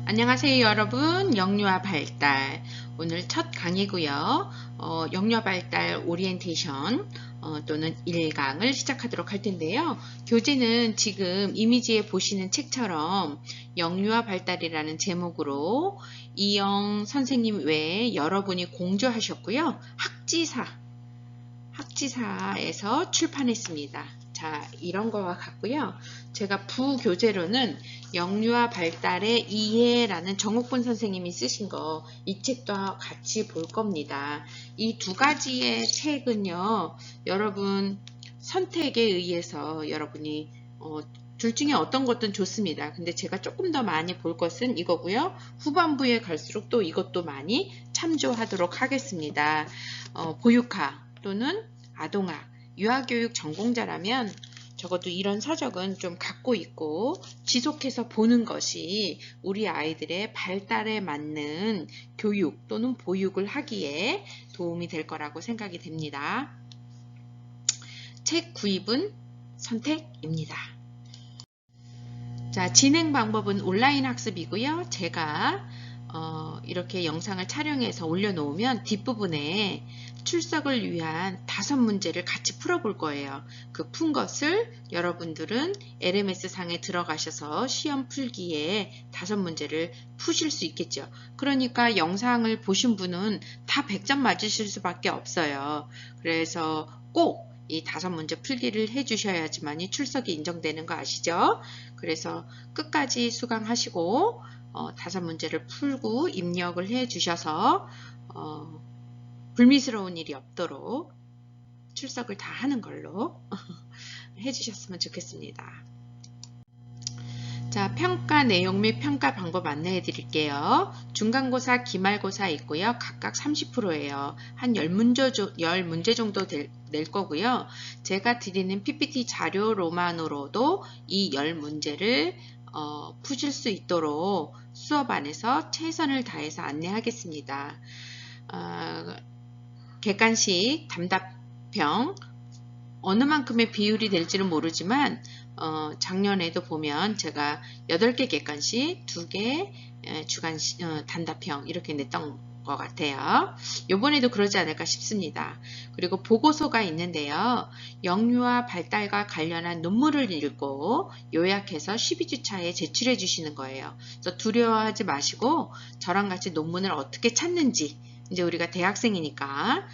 안녕하세요 여러분. 영유아 발달 오늘 첫 강의고요. 영유아 발달 오리엔테이션 또는 1강을 시작하도록 할 텐데요. 교재는 지금 이미지에 보시는 책처럼 영유아 발달이라는 제목으로 이영 선생님 외에 여러분이 공조하셨고요. 학지사에서 출판했습니다. 자, 이런 거와 같고요. 제가 부교재로는 영유아 발달의 이해라는 정옥분 선생님이 쓰신 거, 이 책도 같이 볼 겁니다. 이 두 가지의 책은요, 여러분 선택에 의해서 여러분이 둘 중에 어떤 것든 좋습니다. 근데 제가 조금 더 많이 볼 것은 이거고요. 후반부에 갈수록 또 이것도 많이 참조하도록 하겠습니다. 보육학 또는 아동학, 유아교육 전공자라면 적어도 이런 서적은 좀 갖고 있고 지속해서 보는 것이 우리 아이들의 발달에 맞는 교육 또는 보육을 하기에 도움이 될 거라고 생각이 됩니다. 책 구입은 선택입니다. 자, 진행 방법은 온라인 학습이고요. 제가 이렇게 영상을 촬영해서 올려놓으면 뒷부분에 출석을 위한 5문제를 같이 풀어볼 거예요. 그 푼 것을 여러분들은 LMS 상에 들어가셔서 시험 풀기에 5문제를 푸실 수 있겠죠. 그러니까 영상을 보신 분은 다 100점 맞으실 수밖에 없어요. 그래서 꼭 이 5문제 풀기를 해주셔야지만이 출석이 인정되는 거 아시죠? 그래서 끝까지 수강하시고 5문제를 풀고 입력을 해주셔서 불미스러운 일이 없도록 출석을 다 하는 걸로 해주셨으면 좋겠습니다. 자, 평가 내용 및 평가 방법 안내해 드릴게요. 중간고사, 기말고사 있고요. 각각 30%예요. 한 10문제 정도 낼 거고요. 제가 드리는 PPT 자료로만으로도 이 10문제를 푸실 수 있도록 수업 안에서 최선을 다해서 안내하겠습니다. 객관식 답답형 어느 만큼의 비율이 될지는 모르지만 작년에도 보면 제가 8개 객관식, 2개 주간식 단답형 이렇게 냈던 것 같아요. 이번에도 그러지 않을까 싶습니다. 그리고 보고서가 있는데요. 영유아 발달과 관련한 논문을 읽고 요약해서 12주차에 제출해 주시는 거예요. 그래서 두려워하지 마시고 저랑 같이 논문을 어떻게 찾는지, 이제 우리가 대학생이니까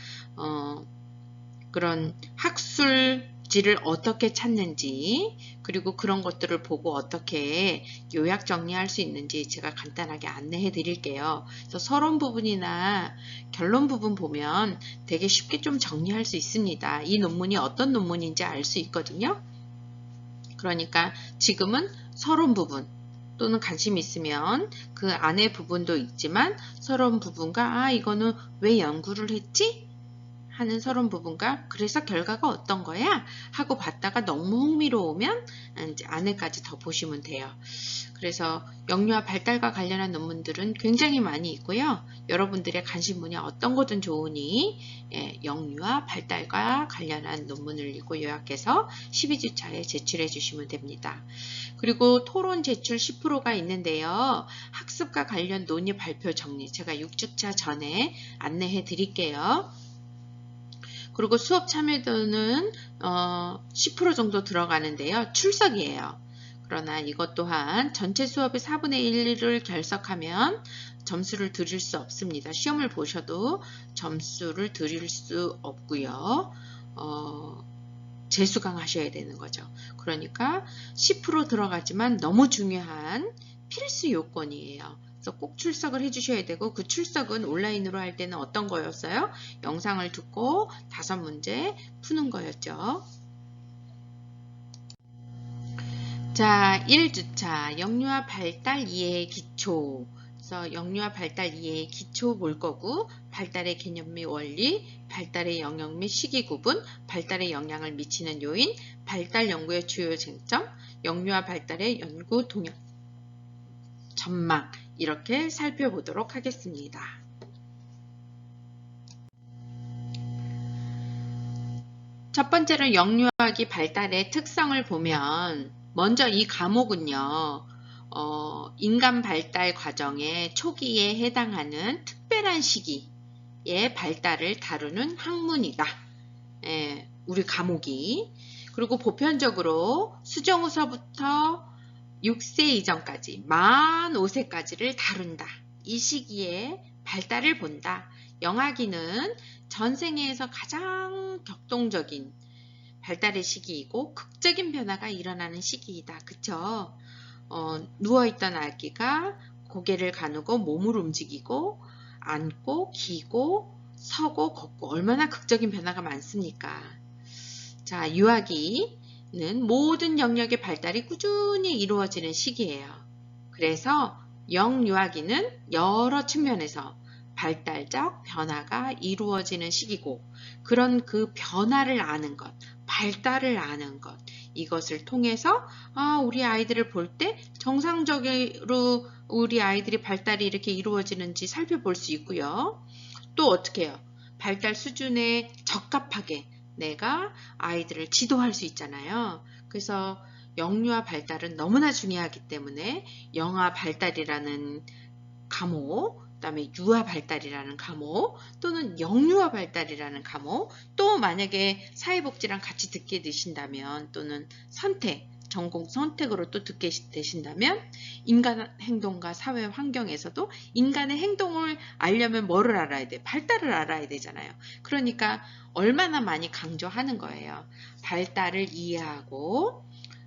그런 학술지를 어떻게 찾는지, 그리고 그런 것들을 보고 어떻게 요약 정리할 수 있는지 제가 간단하게 안내해 드릴게요. 그래서 서론 부분이나 결론 부분 보면 되게 쉽게 좀 정리할 수 있습니다. 이 논문이 어떤 논문인지 알 수 있거든요. 그러니까 지금은 서론 부분 또는 관심 있으면 그 안에 부분도 있지만 서론 부분과 이거는 왜 연구를 했지? 하는 서론 부분과 그래서 결과가 어떤 거야? 하고 봤다가 너무 흥미로우면 이제 안에까지 더 보시면 돼요. 그래서 영유아 발달과 관련한 논문들은 굉장히 많이 있고요. 여러분들의 관심 분야 어떤 거든 좋으니 영유아 발달과 관련한 논문을 읽고 요약해서 12주차에 제출해 주시면 됩니다. 그리고 토론 제출 10%가 있는데요. 학습과 관련 논의 발표 정리 제가 6주차 전에 안내해 드릴게요. 그리고 수업 참여도는 10% 정도 들어가는데요. 출석이에요. 그러나 이것 또한 전체 수업의 4분의 1을 결석하면 점수를 드릴 수 없습니다. 시험을 보셔도 점수를 드릴 수 없고요. 재수강 하셔야 되는 거죠. 그러니까 10% 들어가지만 너무 중요한 필수 요건이에요. 그래서 꼭 출석을 해주셔야 되고, 그 출석은 온라인으로 할 때는 어떤 거였어요? 영상을 듣고 5문제 푸는 거였죠. 자, 1주차 영유아 발달 이해의 기초. 그래서 영유아 발달 이해의 기초 볼 거고, 발달의 개념 및 원리, 발달의 영역 및 시기 구분, 발달에 영향을 미치는 요인, 발달 연구의 주요 쟁점, 영유아 발달의 연구 동향 전망, 이렇게 살펴보도록 하겠습니다. 첫 번째로 영유아기 발달의 특성을 보면 먼저 이 과목은요. 인간 발달 과정의 초기에 해당하는 특별한 시기의 발달을 다루는 학문이다. 우리 과목이. 그리고 보편적으로 수정후서부터 6세 이전까지 만 5세까지를 다룬다. 이 시기에 발달을 본다. 영아기는 전생에서 가장 격동적인 발달의 시기이고 극적인 변화가 일어나는 시기이다. 그쵸? 누워있던 아기가 고개를 가누고 몸을 움직이고 앉고 기고 서고 걷고 얼마나 극적인 변화가 많습니까? 자, 유아기는 모든 영역의 발달이 꾸준히 이루어지는 시기예요. 그래서 영유아기는 여러 측면에서 발달적 변화가 이루어지는 시기고 그런 그 변화를 아는 것, 발달을 아는 것 이것을 통해서 우리 아이들을 볼 때 정상적으로 우리 아이들이 발달이 이렇게 이루어지는지 살펴볼 수 있고요. 또 어떻게 해요? 발달 수준에 적합하게 내가 아이들을 지도할 수 있잖아요. 그래서 영유아 발달은 너무나 중요하기 때문에 영아 발달이라는 과목, 그 다음에 유아 발달이라는 과목 또는 영유아 발달이라는 과목 또 만약에 사회복지랑 같이 듣게 되신다면 또는 전공 선택으로 또 듣게 되신다면 인간 행동과 사회 환경에서도 인간의 행동을 알려면 뭐를 알아야 돼? 발달을 알아야 되잖아요. 그러니까 얼마나 많이 강조하는 거예요. 발달을 이해하고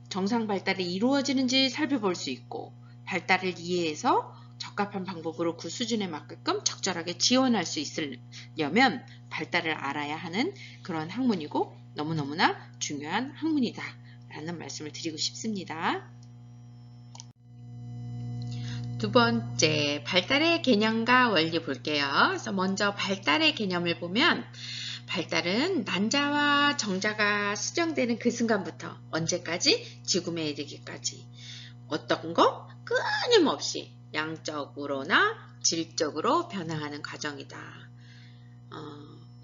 정상 발달이 이루어지는지 살펴볼 수 있고 발달을 이해해서 적합한 방법으로 그 수준에 맞게끔 적절하게 지원할 수 있으려면 발달을 알아야 하는 그런 학문이고 너무너무나 중요한 학문이다 라는 말씀을 드리고 싶습니다. 두 번째, 발달의 개념과 원리 볼게요. 그래서 먼저 발달의 개념을 보면 발달은 난자와 정자가 수정되는 그 순간부터 언제까지? 죽음에 이르기까지 어떤 거? 끊임없이 양적으로나 질적으로 변화하는 과정이다.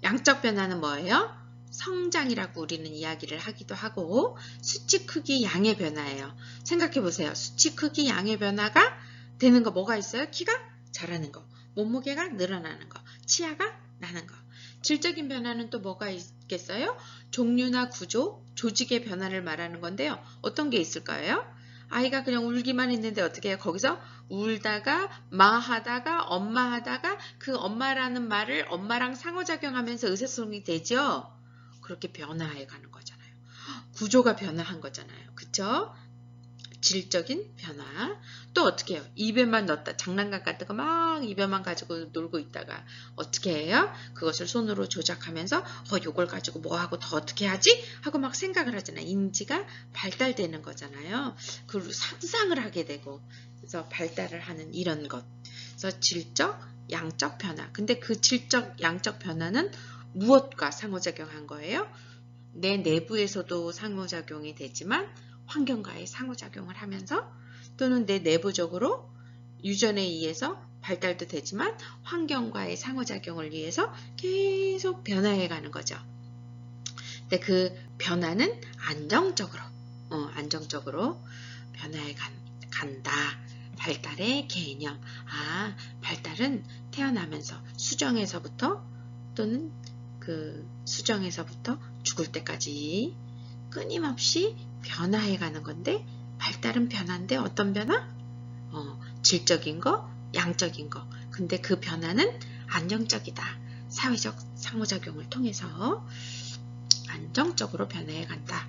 양적 변화는 뭐예요? 성장이라고 우리는 이야기를 하기도 하고 수치 크기 양의 변화예요. 생각해 보세요. 수치 크기 양의 변화가 되는 거 뭐가 있어요? 키가 자라는 거, 몸무게가 늘어나는 거, 치아가 나는 거. 질적인 변화는 또 뭐가 있겠어요? 종류나 구조, 조직의 변화를 말하는 건데요. 어떤 게 있을까요? 아이가 그냥 울기만 했는데 어떻게 해요? 거기서 울다가 마하다가 엄마하다가 그 엄마라는 말을 엄마랑 상호작용하면서 의사소통이 되죠? 그렇게 변화해 가는 거잖아요. 구조가 변화한 거잖아요. 그쵸? 질적인 변화. 또 어떻게 해요? 입에만 넣었다. 장난감 같은 거 막 입에만 가지고 놀고 있다가 어떻게 해요? 그것을 손으로 조작하면서 요걸 가지고 뭐하고 더 어떻게 하지? 하고 막 생각을 하잖아요. 인지가 발달되는 거잖아요. 그리고 상상을 하게 되고 그래서 발달을 하는 이런 것. 그래서 질적, 양적 변화. 근데 그 질적, 양적 변화는 무엇과 상호작용한 거예요? 내 내부에서도 상호작용이 되지만 환경과의 상호작용을 하면서 또는 내 내부적으로 유전에 의해서 발달도 되지만 환경과의 상호작용을 위해서 계속 변화해가는 거죠. 근데 그 변화는 안정적으로 변화해 간다. 발달의 개념. 발달은 태어나면서 수정에서부터 또는 그 수정에서부터 죽을 때까지 끊임없이 변화해 가는 건데 발달은 변화인데 어떤 변화? 질적인 거, 양적인 거. 근데 그 변화는 안정적이다. 사회적 상호작용을 통해서 안정적으로 변화해 간다.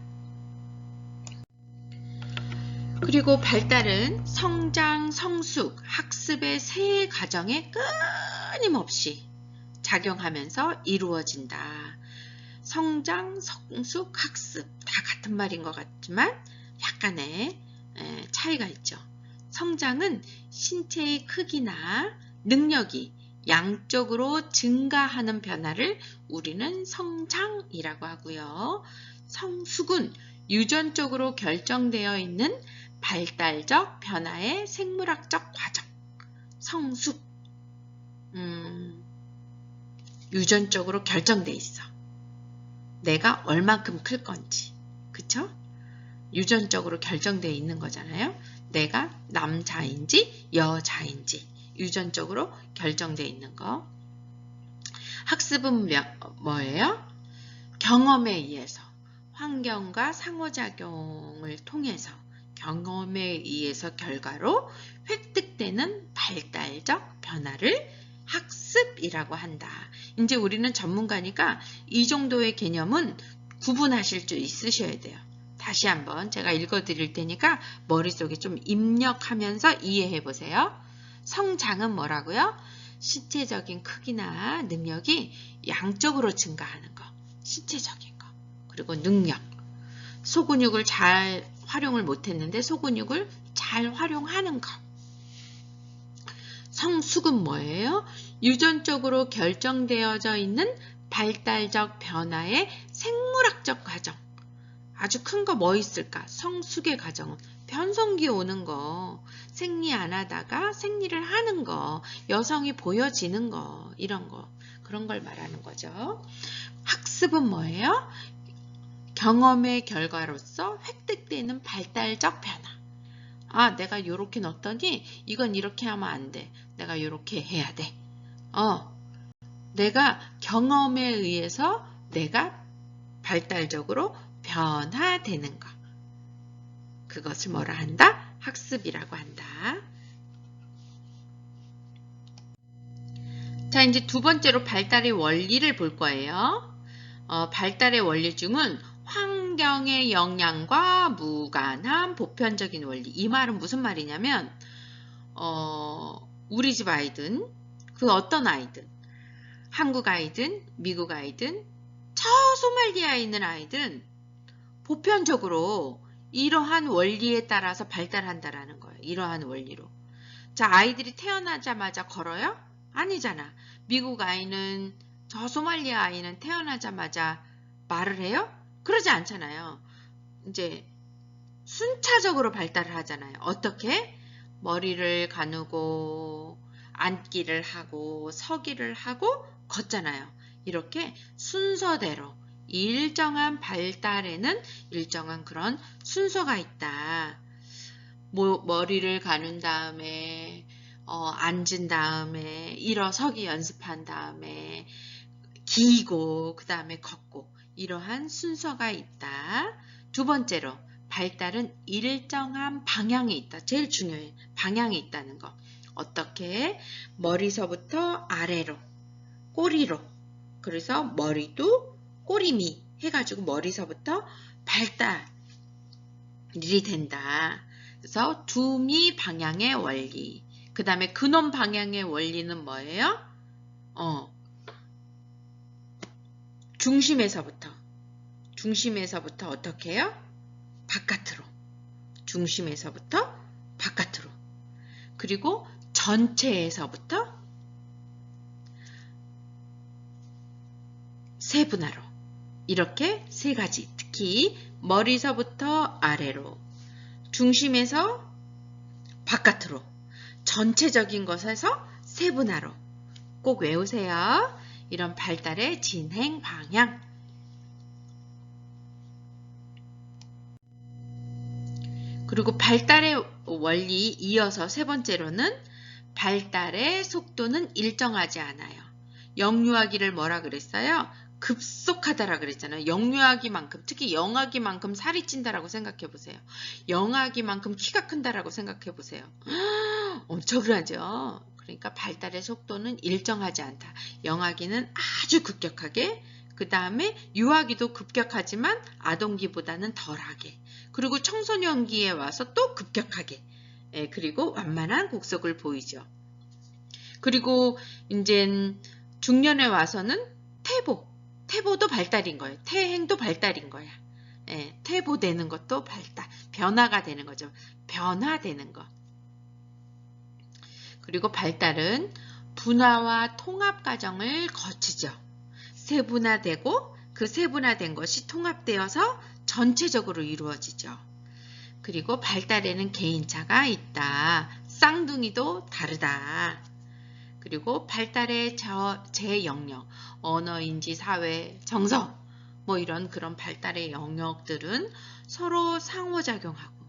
그리고 발달은 성장, 성숙, 학습의 세 과정에 끊임없이 작용하면서 이루어진다. 성장, 성숙, 학습 다 같은 말인 것 같지만 약간의 차이가 있죠. 성장은 신체의 크기나 능력이 양적으로 증가하는 변화를 우리는 성장이라고 하고요. 성숙은 유전적으로 결정되어 있는 발달적 변화의 생물학적 과정. 성숙 유전적으로 결정돼 있어. 내가 얼만큼 클 건지. 그쵸? 유전적으로 결정되어 있는 거잖아요. 내가 남자인지 여자인지 유전적으로 결정되어 있는 거. 학습은 뭐예요? 경험에 의해서, 환경과 상호작용을 통해서 경험에 의해서 결과로 획득되는 발달적 변화를 학습이라고 한다. 이제 우리는 전문가니까 이 정도의 개념은 구분하실 수 있으셔야 돼요. 다시 한번 제가 읽어드릴 테니까 머릿속에 좀 입력하면서 이해해 보세요. 성장은 뭐라고요? 신체적인 크기나 능력이 양적으로 증가하는 거, 신체적인 거. 그리고 능력, 소근육을 잘 활용을 못했는데 소근육을 잘 활용하는 거. 성숙은 뭐예요? 유전적으로 결정되어져 있는 발달적 변화의 생물학적 과정. 아주 큰 거 뭐 있을까? 성숙의 과정은 변성기 오는 거, 생리 안 하다가 생리를 하는 거, 여성이 보여지는 거, 이런 거, 그런 걸 말하는 거죠. 학습은 뭐예요? 경험의 결과로서 획득되는 발달적 변화. 아, 내가 이렇게 넣었더니 이건 이렇게 하면 안 돼. 내가 이렇게 해야 돼. 내가 경험에 의해서 내가 발달적으로 변화되는 것. 그것을 뭐라 한다? 학습이라고 한다. 자, 이제 두 번째로 발달의 원리를 볼 거예요. 발달의 원리 중은 환경의 영향과 무관한 보편적인 원리. 이 말은 무슨 말이냐면 우리 집 아이든 그 어떤 아이든 한국 아이든 미국 아이든 저 소말리아에 있는 아이든 보편적으로 이러한 원리에 따라서 발달한다라는 거예요. 이러한 원리로. 자, 아이들이 태어나자마자 걸어요? 아니잖아. 미국 아이는 저 소말리아 아이는 태어나자마자 말을 해요? 그러지 않잖아요. 이제 순차적으로 발달을 하잖아요. 어떻게? 머리를 가누고 앉기를 하고 서기를 하고 걷잖아요. 이렇게 순서대로 일정한 발달에는 일정한 그런 순서가 있다. 머리를 가눈 다음에 앉은 다음에 일어서기 연습한 다음에 기고 그 다음에 걷고 이러한 순서가 있다. 두 번째로 발달은 일정한 방향이 있다. 제일 중요해. 방향이 있다는 거. 어떻게? 머리서부터 아래로, 꼬리로. 그래서 머리도 꼬리미 해가지고 머리서부터 발달이 된다. 그래서 두미 방향의 원리. 그 다음에 근원 방향의 원리는 뭐예요? 중심에서부터 어떻게 해요? 바깥으로. 중심에서부터 바깥으로. 그리고 전체에서부터 세분화로. 이렇게 세 가지. 특히 머리서부터 아래로, 중심에서 바깥으로, 전체적인 것에서 세분화로. 꼭 외우세요. 이런 발달의 진행 방향. 그리고 발달의 원리 이어서 세 번째로는 발달의 속도는 일정하지 않아요. 영유아기를 뭐라 그랬어요? 급속하다라 그랬잖아요. 영유아기만큼, 특히 영아기만큼 살이 찐다라고 생각해 보세요. 영아기만큼 키가 큰다라고 생각해 보세요. 엄청나죠? 그러니까 발달의 속도는 일정하지 않다. 영아기는 아주 급격하게, 그 다음에 유아기도 급격하지만 아동기보다는 덜하게, 그리고 청소년기에 와서 또 급격하게, 그리고 완만한 곡속을 보이죠. 그리고 이제 중년에 와서는 태보도 발달인 거예요. 태행도 발달인 거야. 태보되는 것도 발달, 변화가 되는 거죠. 변화되는 거. 그리고 발달은 분화와 통합 과정을 거치죠. 세분화되고 그 세분화된 것이 통합되어서 전체적으로 이루어지죠. 그리고 발달에는 개인차가 있다. 쌍둥이도 다르다. 그리고 발달의 제 영역, 언어인지 사회, 정서, 뭐 이런 그런 발달의 영역들은 서로 상호작용하고,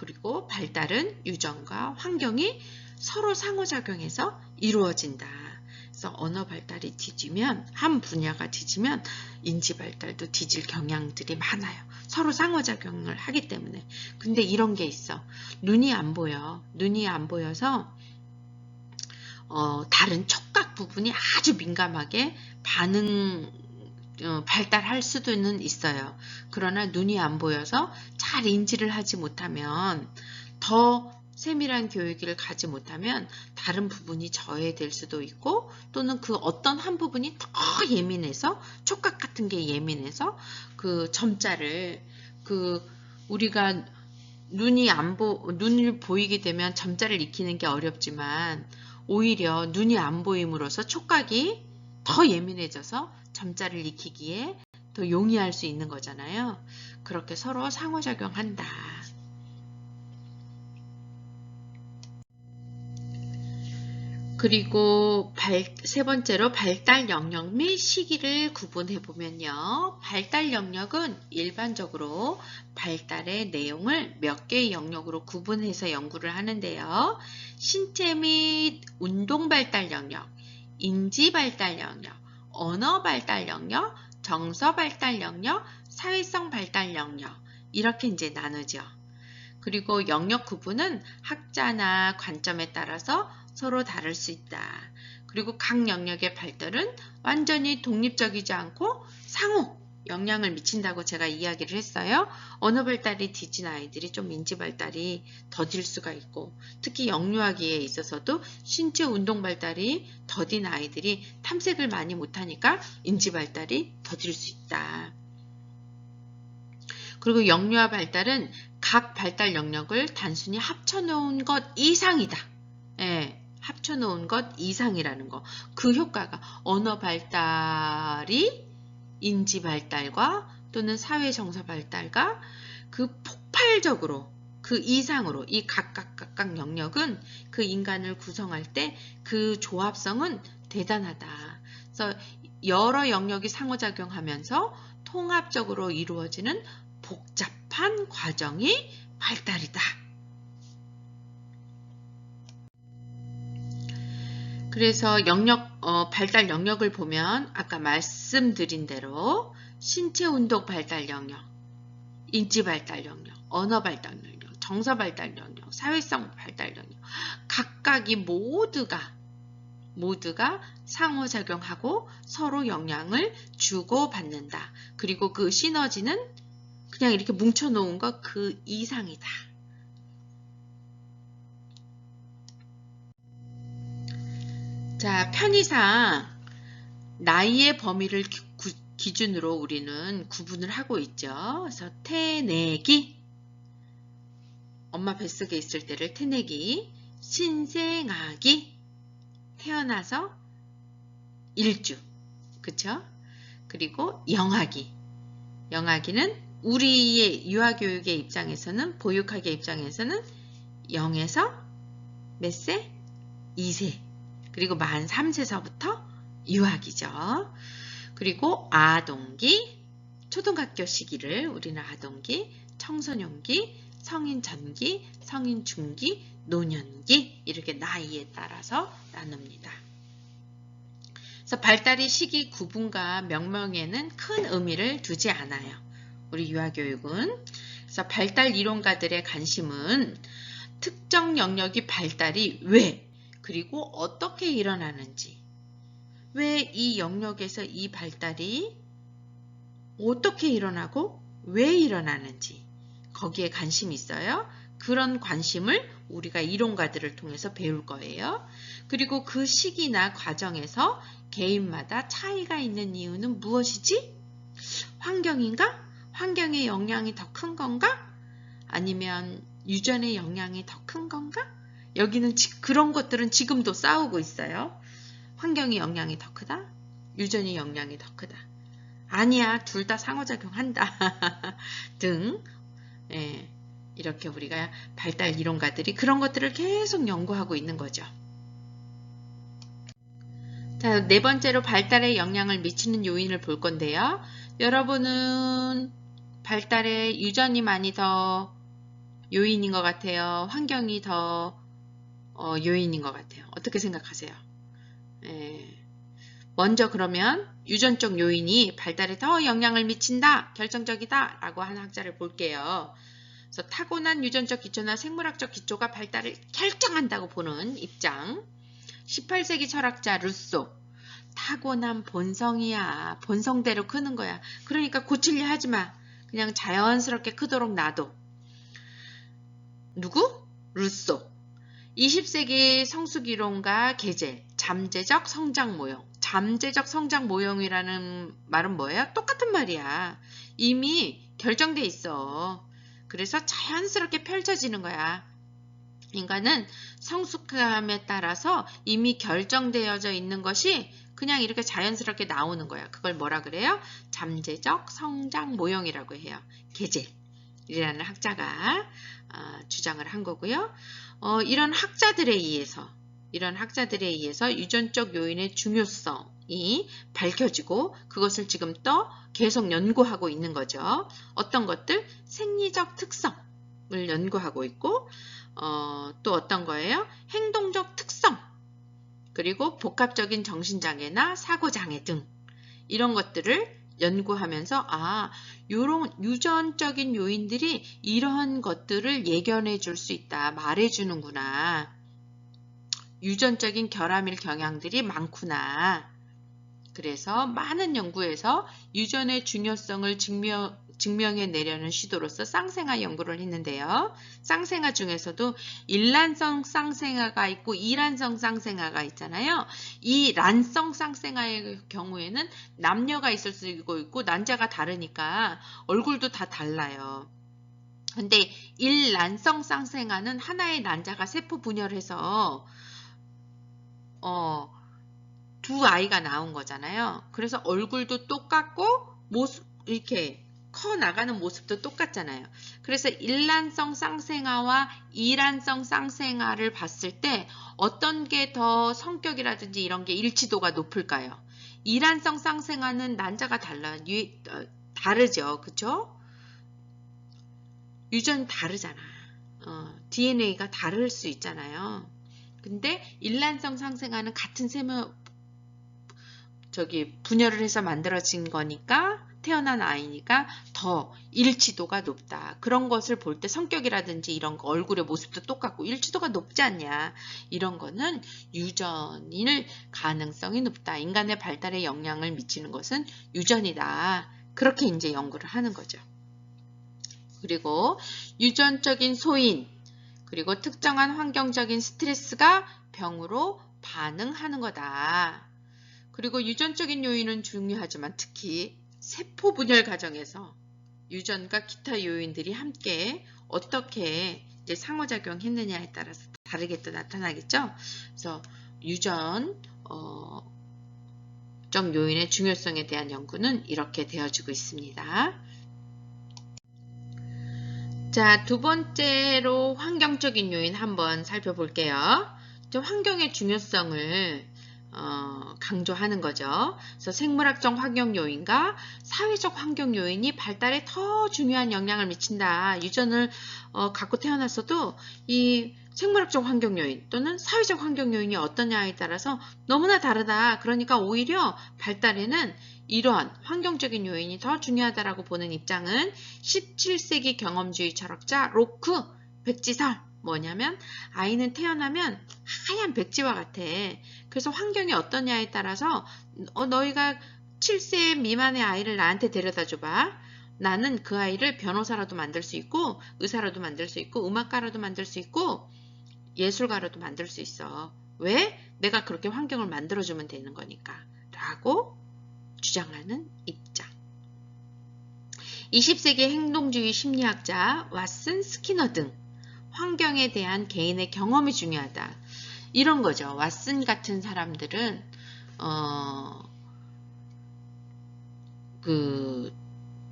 그리고 발달은 유전과 환경이 서로 상호작용해서 이루어진다. 그래서 언어 발달이 뒤지면, 한 분야가 뒤지면 인지 발달도 뒤질 경향들이 많아요. 서로 상호작용을 하기 때문에. 근데 이런 게 있어. 눈이 안 보여. 눈이 안 보여서 다른 촉각 부분이 아주 민감하게 발달할 수도는 있어요. 그러나 눈이 안 보여서 잘 인지를 하지 못하면, 더 세밀한 교육을 가지 못하면 다른 부분이 저해될 수도 있고, 또는 그 어떤 한 부분이 더 예민해서, 촉각 같은 게 예민해서 그 점자를, 우리가 눈을 보이게 되면 점자를 익히는 게 어렵지만, 오히려 눈이 안 보임으로써 촉각이 더 예민해져서 점자를 익히기에 더 용이할 수 있는 거잖아요. 그렇게 서로 상호작용한다. 그리고 세 번째로 발달 영역 및 시기를 구분해 보면요. 발달 영역은 일반적으로 발달의 내용을 몇 개의 영역으로 구분해서 연구를 하는데요. 신체 및 운동 발달 영역, 인지 발달 영역, 언어 발달 영역, 정서 발달 영역, 사회성 발달 영역, 이렇게 이제 나누죠. 그리고 영역 구분은 학자나 관점에 따라서 서로 다를 수 있다. 그리고 각 영역의 발달은 완전히 독립적이지 않고 상호 영향을 미친다고 제가 이야기를 했어요. 언어 발달이 뒤진 아이들이 좀 인지 발달이 더딜 수가 있고, 특히 영유아기에 있어서도 신체 운동 발달이 더딘 아이들이 탐색을 많이 못하니까 인지 발달이 더딜 수 있다. 그리고 영유아 발달은 각 발달 영역을 단순히 합쳐놓은 것 이상이다. 예, 합쳐놓은 것 이상이라는 거. 그 효과가 언어 발달이 인지 발달과 또는 사회 정서 발달과 그 폭발적으로, 그 이상으로, 이 각각 영역은 그 인간을 구성할 때 그 조합성은 대단하다. 그래서 여러 영역이 상호작용하면서 통합적으로 이루어지는 복잡한 과정이 발달이다. 그래서 발달 영역을 보면 아까 말씀드린 대로 신체 운동 발달 영역, 인지 발달 영역, 언어 발달 영역, 정서 발달 영역, 사회성 발달 영역, 각각이 모두가 상호작용하고 서로 영향을 주고받는다. 그리고 그 시너지는 그냥 이렇게 뭉쳐놓은 것 그 이상이다. 자, 편의상 나이의 범위를 기준으로 우리는 구분을 하고 있죠. 그래서 태내기, 엄마 뱃속에 있을 때를 태내기, 신생아기, 태어나서 1주, 그쵸? 그리고 영아기, 영아기는 우리의 유아교육의 입장에서는, 보육학의 입장에서는 0에서 몇 세? 2세. 그리고 만 3세서부터 유아기죠. 그리고 아동기, 초등학교 시기를 우리는 아동기, 청소년기, 성인 전기, 성인 중기, 노년기, 이렇게 나이에 따라서 나눕니다. 그래서 발달의 시기 구분과 명명에는 큰 의미를 두지 않아요. 우리 유아교육은. 그래서 발달 이론가들의 관심은 특정 영역의 발달이 왜, 그리고 어떻게 일어나는지, 왜 이 영역에서 이 발달이 어떻게 일어나고 왜 일어나는지, 거기에 관심이 있어요. 그런 관심을 우리가 이론가들을 통해서 배울 거예요. 그리고 그 시기나 과정에서 개인마다 차이가 있는 이유는 무엇이지? 환경인가? 환경의 영향이 더 큰 건가? 아니면 유전의 영향이 더 큰 건가? 여기는 그런 것들은 지금도 싸우고 있어요. 환경의 영향이 더 크다? 유전의 영향이 더 크다? 아니야, 둘 다 상호작용한다. 등, 예, 이렇게 우리가 발달 이론가들이 그런 것들을 계속 연구하고 있는 거죠. 자, 네 번째로 발달에 영향을 미치는 요인을 볼 건데요. 여러분은 발달에 유전이 많이 더 요인인 것 같아요? 환경이 더 요인인 것 같아요? 어떻게 생각하세요? 예. 먼저 그러면 유전적 요인이 발달에 더 영향을 미친다, 결정적이다 라고 하는 학자를 볼게요. 그래서 타고난 유전적 기초나 생물학적 기초가 발달을 결정한다고 보는 입장. 18세기 철학자 루소. 타고난 본성이야. 본성대로 크는 거야. 그러니까 고치려 하지 마. 그냥 자연스럽게 크도록 놔둬. 누구? 루소. 20세기 성숙이론가 게젤. 잠재적 성장 모형. 잠재적 성장 모형이라는 말은 뭐예요? 똑같은 말이야. 이미 결정돼 있어. 그래서 자연스럽게 펼쳐지는 거야. 인간은 성숙함에 따라서 이미 결정되어져 있는 것이 그냥 이렇게 자연스럽게 나오는 거야. 그걸 뭐라 그래요? 잠재적 성장 모형이라고 해요. 게젤이라는 학자가 주장을 한 거고요. 이런 학자들에 의해서 유전적 요인의 중요성이 밝혀지고 그것을 지금 또 계속 연구하고 있는 거죠. 어떤 것들? 생리적 특성을 연구하고 있고 또 어떤 거예요? 행동적 특성, 그리고 복합적인 정신장애나 사고장애 등 이런 것들을 연구하면서 이런 유전적인 요인들이 이런 것들을 예견해 줄 수 있다, 말해 주는구나. 유전적인 결함일 경향들이 많구나. 그래서 많은 연구에서 유전의 중요성을 증명해 내려는 시도로서 쌍생아 연구를 했는데요. 쌍생아 중에서도 일란성 쌍생아가 있고 이란성 쌍생아가 있잖아요. 이 란성 쌍생아의 경우에는 남녀가 있을 수 있고 난자가 다르니까 얼굴도 다 달라요. 근데 일란성 쌍생아는 하나의 난자가 세포 분열해서 두 아이가 나온 거잖아요. 그래서 얼굴도 똑같고 모습 이렇게 커 나가는 모습도 똑같잖아요. 그래서 일란성 쌍생아와 이란성 쌍생아를 봤을 때 어떤 게 더 성격이라든지 이런 게 일치도가 높을까요? 이란성 쌍생아는 난자가 다르죠. 그쵸? 유전이 다르잖아. DNA가 다를 수 있잖아요. 근데 일란성 쌍생아는 같은 분열을 해서 만들어진 거니까 태어난 아이니까 더 일치도가 높다. 그런 것을 볼 때 성격이라든지 이런 거 얼굴의 모습도 똑같고 일치도가 높지 않냐. 이런 거는 유전일 가능성이 높다. 인간의 발달에 영향을 미치는 것은 유전이다. 그렇게 이제 연구를 하는 거죠. 그리고 유전적인 소인, 그리고 특정한 환경적인 스트레스가 병으로 반응하는 거다. 그리고 유전적인 요인은 중요하지만 특히 세포 분열 과정에서 유전과 기타 요인들이 함께 어떻게 이제 상호작용했느냐에 따라서 다르게 또 나타나겠죠. 그래서 유전적 요인의 중요성에 대한 연구는 이렇게 되어지고 있습니다. 자, 두 번째로 환경적인 요인 한번 살펴볼게요. 환경의 중요성을 강조하는 거죠. 그래서 생물학적 환경 요인과 사회적 환경 요인이 발달에 더 중요한 영향을 미친다. 유전을 갖고 태어났어도 이 생물학적 환경 요인 또는 사회적 환경 요인이 어떠냐에 따라서 너무나 다르다. 그러니까 오히려 발달에는 이러한 환경적인 요인이 더 중요하다라고 보는 입장은 17세기 경험주의 철학자 로크 백지설. 뭐냐면 아이는 태어나면 하얀 백지와 같아. 그래서 환경이 어떠냐에 따라서 너희가 7세 미만의 아이를 나한테 데려다 줘봐. 나는 그 아이를 변호사라도 만들 수 있고 의사라도 만들 수 있고 음악가라도 만들 수 있고 예술가라도 만들 수 있어. 왜? 내가 그렇게 환경을 만들어주면 되는 거니까 라고 주장하는 입장. 20세기 행동주의 심리학자 왓슨, 스키너 등 환경에 대한 개인의 경험이 중요하다. 이런 거죠. 왓슨 같은 사람들은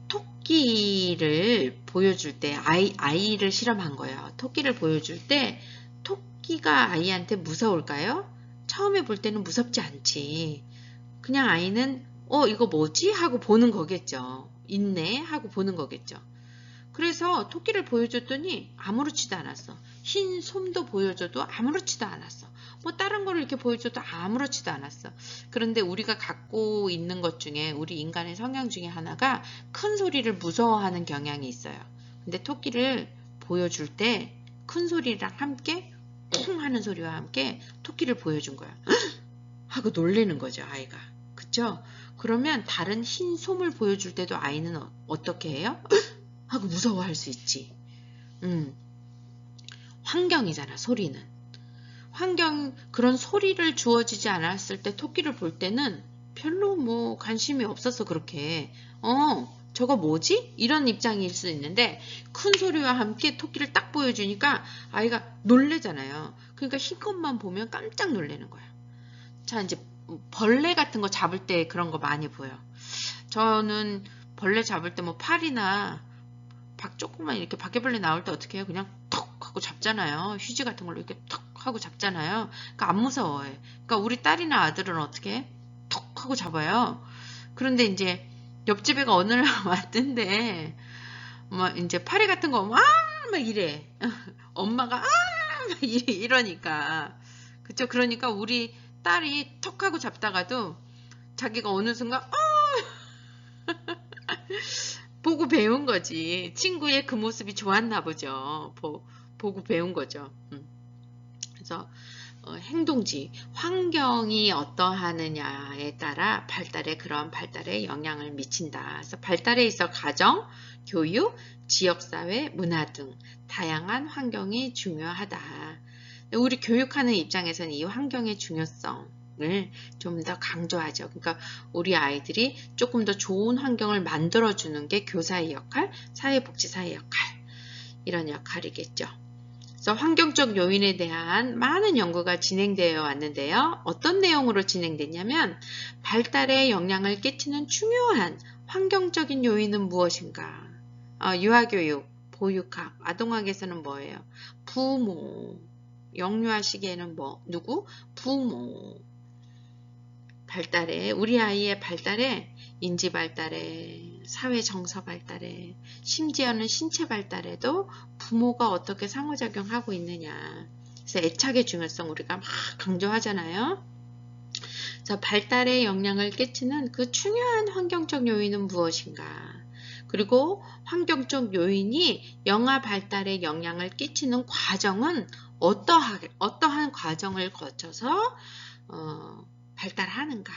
토끼를 보여줄 때 아이를 실험한 거예요. 토끼를 보여줄 때 토끼가 아이한테 무서울까요? 처음에 볼 때는 무섭지 않지. 그냥 아이는 이거 뭐지? 하고 보는 거겠죠. 있네? 하고 보는 거겠죠. 그래서 토끼를 보여줬더니 아무렇지도 않았어. 흰 솜도 보여줘도 아무렇지도 않았어. 뭐 다른 거를 이렇게 보여줘도 아무렇지도 않았어. 그런데 우리가 갖고 있는 것 중에 우리 인간의 성향 중에 하나가 큰 소리를 무서워하는 경향이 있어요. 근데 토끼를 보여줄 때 큰 소리랑 함께 쿵 하는 소리와 함께 토끼를 보여준 거야. 하고 놀래는 거죠, 아이가. 그쵸? 그러면 다른 흰 솜을 보여줄 때도 아이는 어떻게 해요? 하고 무서워할 수 있지. 환경이잖아, 소리는. 그런 소리를 주어지지 않았을 때 토끼를 볼 때는 별로 뭐 관심이 없어서 그렇게, 저거 뭐지? 이런 입장일 수 있는데, 큰 소리와 함께 토끼를 딱 보여주니까 아이가 놀래잖아요. 그러니까 흰 것만 보면 깜짝 놀래는 거야. 자, 이제 벌레 같은 거 잡을 때 그런 거 많이 보여. 저는 벌레 잡을 때 뭐 팔이나 조금만 이렇게 바퀴벌레 나올 때 어떻게 해요? 그냥 턱 하고 잡잖아요. 휴지 같은 걸로 이렇게 턱 하고 잡잖아요. 그러니까 안 무서워해. 그러니까 우리 딸이나 아들은 어떻게 해? 턱 하고 잡아요. 그런데 이제 옆집 애가 어느 날 왔던데 막 이제 파리 같은 거 막 이래. 엄마가 막 이러니까. 그쵸? 그러니까 우리 딸이 턱 하고 잡다가도 자기가 어느 순간 보고 배운 거지. 친구의 그 모습이 좋았나 보죠. 보고 배운 거죠. 그래서 행동지, 환경이 어떠하느냐에 따라 그런 발달에 영향을 미친다. 그래서 발달에 있어 가정, 교육, 지역사회, 문화 등 다양한 환경이 중요하다. 우리 교육하는 입장에서는 이 환경의 중요성을 좀 더 강조하죠. 그러니까 우리 아이들이 조금 더 좋은 환경을 만들어주는 게 교사의 역할, 사회복지사의 역할, 이런 역할이겠죠. 그래서 환경적 요인에 대한 많은 연구가 진행되어 왔는데요. 어떤 내용으로 진행됐냐면 발달에 영향을 끼치는 중요한 환경적인 요인은 무엇인가? 유아교육, 보육학, 아동학에서는 뭐예요? 부모. 영유아 시기에는 누구? 부모. 우리 아이의 발달에 인지 발달에, 사회 정서 발달에, 심지어는 신체 발달에도 부모가 어떻게 상호작용하고 있느냐. 그래서 애착의 중요성 우리가 막 강조하잖아요. 그래서 발달에 영향을 끼치는 그 중요한 환경적 요인은 무엇인가. 그리고 환경적 요인이 영아 발달에 영향을 끼치는 과정은 어떠한 과정을 거쳐서 발달하는가.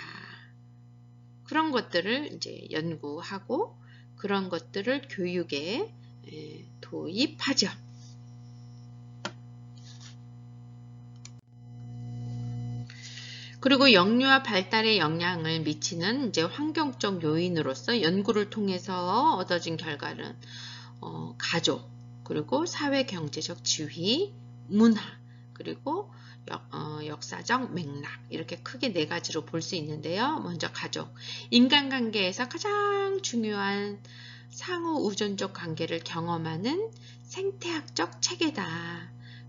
그런 것들을 이제 연구하고 그런 것들을 교육에 도입하죠. 그리고 영유아 발달에 영향을 미치는 이제 환경적 요인으로서 연구를 통해서 얻어진 결과는 가족, 그리고 사회 경제적 지위, 문화, 그리고 역사적 맥락, 이렇게 크게 4가지로 볼 수 있는데요. 먼저 가족. 인간관계에서 가장 중요한 상호 의존적 관계를 경험하는 생태학적 체계다.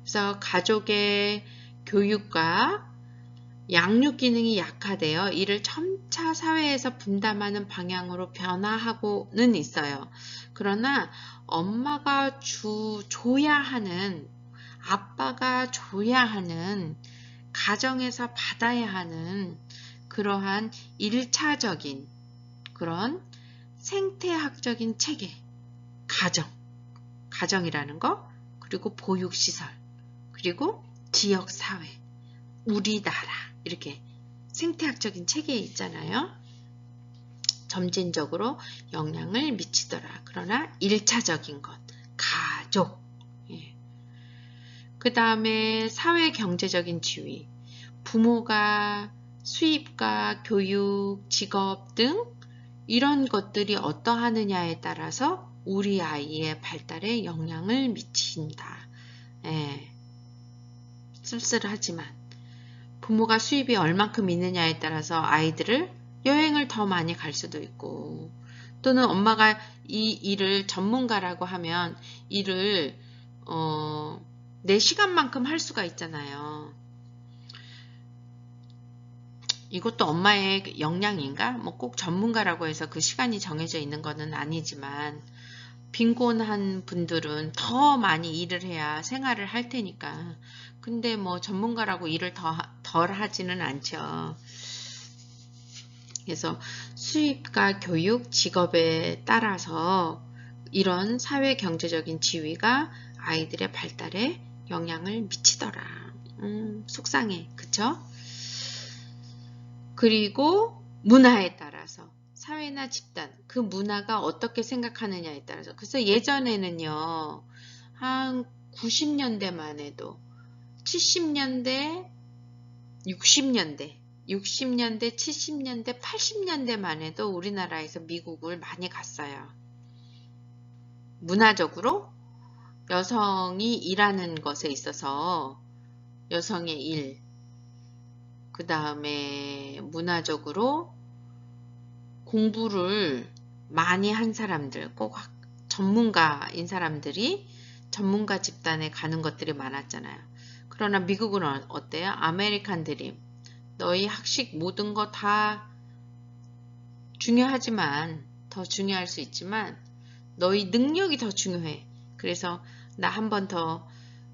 그래서 가족의 교육과 양육 기능이 약화되어 이를 점차 사회에서 분담하는 방향으로 변화하고는 있어요. 그러나 엄마가 줘야 하는, 아빠가 줘야 하는, 가정에서 받아야 하는 그러한 1차적인 그런 생태학적인 체계, 가정이라는 거, 그리고 보육시설, 그리고 지역사회, 우리나라, 이렇게 생태학적인 체계에 있잖아요. 점진적으로 영향을 미치더라. 그러나 1차적인 것, 가족. 그 다음에 사회 경제적인 지위, 부모가 수입과 교육, 직업 등 이런 것들이 어떠하느냐에 따라서 우리 아이의 발달에 영향을 미친다. 쓸쓸하지만 부모가 수입이 얼만큼 있느냐에 따라서 아이들을 여행을 더 많이 갈 수도 있고, 또는 엄마가 이 일을 전문가라고 하면 일을 내 시간만큼 할 수가 있잖아요. 이것도 엄마의 역량인가? 뭐 꼭 전문가라고 해서 그 시간이 정해져 있는 것은 아니지만 빈곤한 분들은 더 많이 일을 해야 생활을 할 테니까. 근데 뭐 전문가라고 일을 덜 하지는 않죠. 그래서 수입과 교육, 직업에 따라서 이런 사회 경제적인 지위가 아이들의 발달에 영향을 미치더라. 속상해. 그쵸? 그리고 문화에 따라서 사회나 집단, 그 문화가 어떻게 생각하느냐에 따라서. 그래서 예전에는요, 한 90년대만 해도 70년대, 60년대, 70년대, 80년대만 해도 우리나라에서 미국을 많이 갔어요. 문화적으로 여성이 일하는 것에 있어서 여성의 일, 그 다음에 문화적으로 공부를 많이 한 사람들, 꼭 전문가인 사람들이 전문가 집단에 가는 것들이 많았잖아요. 그러나 미국은 어때요? 아메리칸 드림. 너희 학식 모든 거 다 중요하지만, 더 중요할 수 있지만 너희 능력이 더 중요해. 그래서 나 한 번 더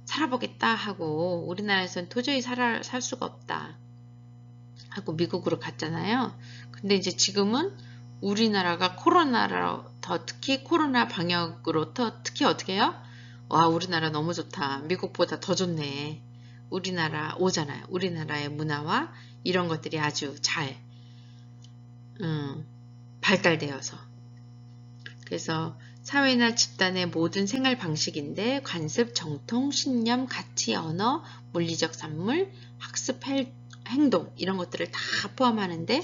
살아보겠다 하고 우리나라에서는 도저히 살 수가 없다 하고 미국으로 갔잖아요. 근데 이제 지금은 우리나라가 코로나로 더 특히 코로나 방역으로 더 특히 어떻게 해요? 와, 우리나라 너무 좋다. 미국보다 더 좋네. 우리나라 오잖아요. 우리나라의 문화와 이런 것들이 아주 잘 발달되어서. 그래서 사회나 집단의 모든 생활 방식인데 관습, 정통, 신념, 가치, 언어, 물리적 산물, 학습, 행동 이런 것들을 다 포함하는데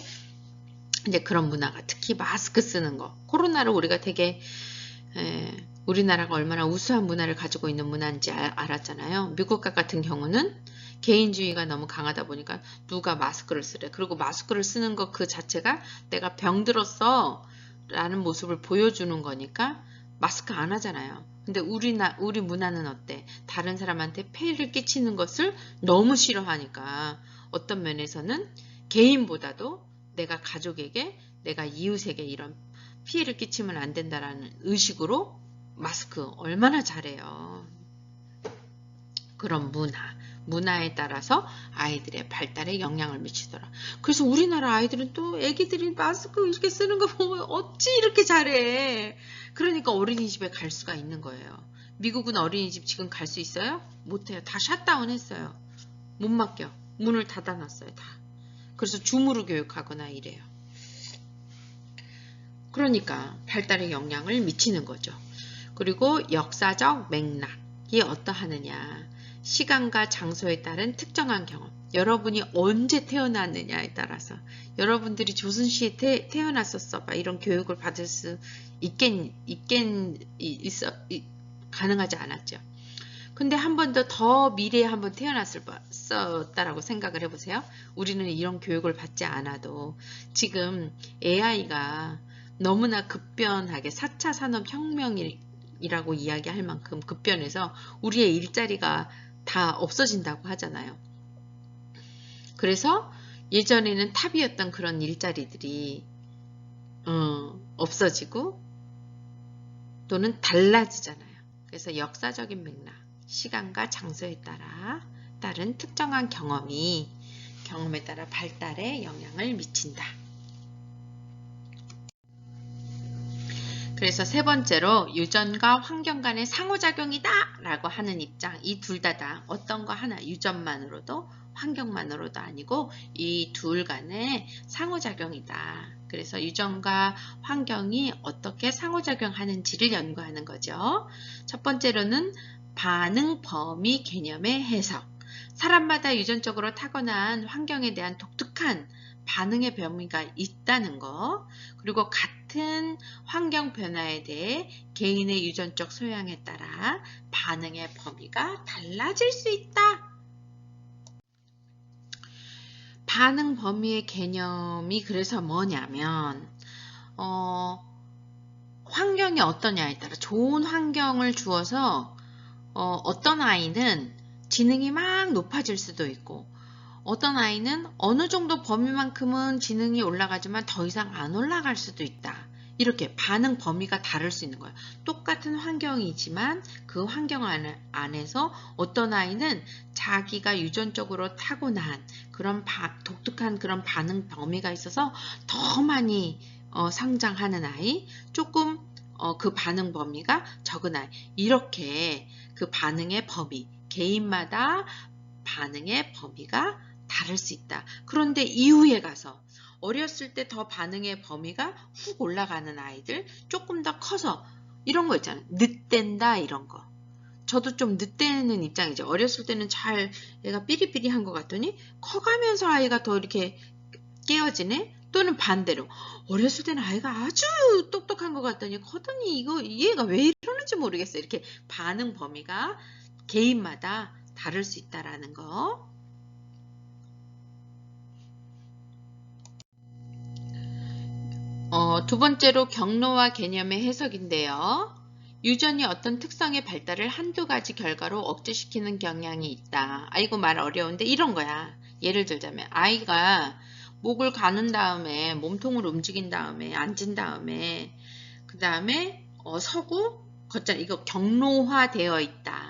이제 그런 문화가 특히 마스크 쓰는 거. 코로나로 우리가 되게 우리나라가 얼마나 우수한 문화를 가지고 있는 문화인지 알았잖아요. 미국 같은 경우는 개인주의가 너무 강하다 보니까 누가 마스크를 쓰래. 그리고 마스크를 쓰는 것 그 자체가 내가 병들었어 라는 모습을 보여주는 거니까 마스크 안 하잖아요. 근데 우리 문화는 어때? 다른 사람한테 폐해를 끼치는 것을 너무 싫어하니까 어떤 면에서는 개인보다도 내가 가족에게, 내가 이웃에게 이런 피해를 끼치면 안 된다라는 의식으로 마스크 얼마나 잘해요. 그런 문화에 따라서 아이들의 발달에 영향을 미치더라. 그래서 우리나라 아이들은 또 애기들이 마스크 이렇게 쓰는 거 보면 어찌 이렇게 잘해. 그러니까 어린이집에 갈 수가 있는 거예요. 미국은 어린이집 지금 갈 수 있어요? 못해요. 다 샷다운 했어요. 못 맡겨. 문을 닫아놨어요. 다. 그래서 줌으로 교육하거나 이래요. 그러니까 발달에 영향을 미치는 거죠. 그리고 역사적 맥락이 어떠하느냐. 시간과 장소에 따른 특정한 경험. 여러분이 언제 태어났느냐에 따라서 여러분들이 조선시에 태어났었어. 이런 교육을 받을 수 가능하지 않았죠. 근데 한 번 더 미래에 한번 태어났었다라고 생각을 해보세요. 우리는 이런 교육을 받지 않아도 지금 AI가 너무나 급변하게 4차 산업혁명이라고 이야기할 만큼 급변해서 우리의 일자리가 다 없어진다고 하잖아요. 그래서 예전에는 탑이었던 그런 일자리들이 없어지고 또는 달라지잖아요. 그래서 역사적인 맥락, 시간과 장소에 따른 특정한 경험에 따라 발달에 영향을 미친다. 그래서 세 번째로 유전과 환경 간의 상호작용이다 라고 하는 입장. 이 둘 다 어떤 거 하나 유전만으로도 환경만으로도 아니고 이 둘 간의 상호작용이다. 그래서 유전과 환경이 어떻게 상호작용하는지를 연구하는 거죠. 첫 번째로는 반응 범위 개념의 해석. 사람마다 유전적으로 타고난 환경에 대한 독특한 반응의 범위가 있다는 거, 그리고 같은 환경 변화에 대해 개인의 유전적 소양에 따라 반응의 범위가 달라질 수 있다. 반응 범위의 개념이 그래서 뭐냐면 환경이 어떠냐에 따라 좋은 환경을 주어서 어떤 아이는 지능이 막 높아질 수도 있고 어떤 아이는 어느 정도 범위만큼은 지능이 올라가지만 더 이상 안 올라갈 수도 있다. 이렇게 반응 범위가 다를 수 있는 거예요. 똑같은 환경이지만 그 환경 안에서 어떤 아이는 자기가 유전적으로 타고난 그런 독특한 그런 반응 범위가 있어서 더 많이 성장하는 아이, 조금 그 반응 범위가 적은 아이, 이렇게 그 반응의 범위, 개인마다 반응의 범위가 다를 수 있다. 그런데 이후에 가서 어렸을 때 더 반응의 범위가 훅 올라가는 아이들, 조금 더 커서 이런 거 있잖아요. 늦댄다 이런 거. 저도 좀 늦대는 입장이죠. 어렸을 때는 잘 얘가 삐리삐리한 것 같더니 커가면서 아이가 더 이렇게 깨어지네? 또는 반대로 어렸을 때는 아이가 아주 똑똑한 것 같더니 커더니 얘가 왜 이러는지 모르겠어요. 이렇게 반응 범위가 개인마다 다를 수 있다라는 거. 두 번째로 경로와 개념의 해석인데요. 유전이 어떤 특성의 발달을 한두 가지 결과로 억제시키는 경향이 있다. 아이고 말 어려운데 이런 거야. 예를 들자면 아이가 목을 가는 다음에 몸통을 움직인 다음에 앉은 다음에 그 다음에 서고 걷잖아. 이거 경로화되어 있다.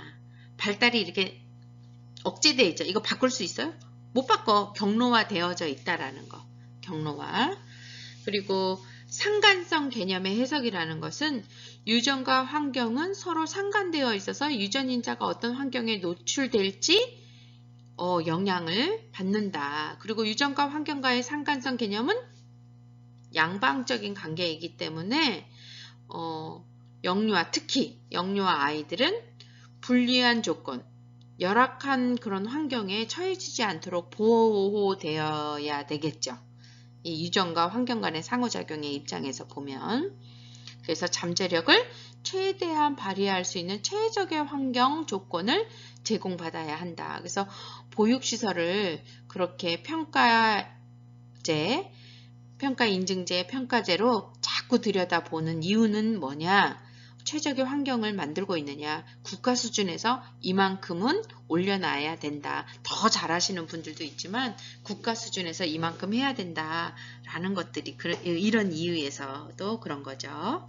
발달이 이렇게 억제되어 있죠. 이거 바꿀 수 있어요? 못 바꿔. 경로화되어져 있다라는 거. 경로화. 그리고 상관성 개념의 해석이라는 것은 유전과 환경은 서로 상관되어 있어서 유전인자가 어떤 환경에 노출될지 영향을 받는다. 그리고 유전과 환경과의 상관성 개념은 양방적인 관계이기 때문에 영유아, 특히 영유아 아이들은 불리한 조건, 열악한 그런 환경에 처해지지 않도록 보호되어야 되겠죠. 이 유전과 환경 간의 상호작용의 입장에서 보면. 그래서 잠재력을 최대한 발휘할 수 있는 최적의 환경 조건을 제공받아야 한다. 그래서 보육시설을 그렇게 평가 인증제, 평가제로 자꾸 들여다보는 이유는 뭐냐? 최적의 환경을 만들고 있느냐? 국가 수준에서 이만큼은 올려놔야 된다. 더 잘하시는 분들도 있지만 국가 수준에서 이만큼 해야 된다라는 것들이 이런 이유에서도 그런 거죠.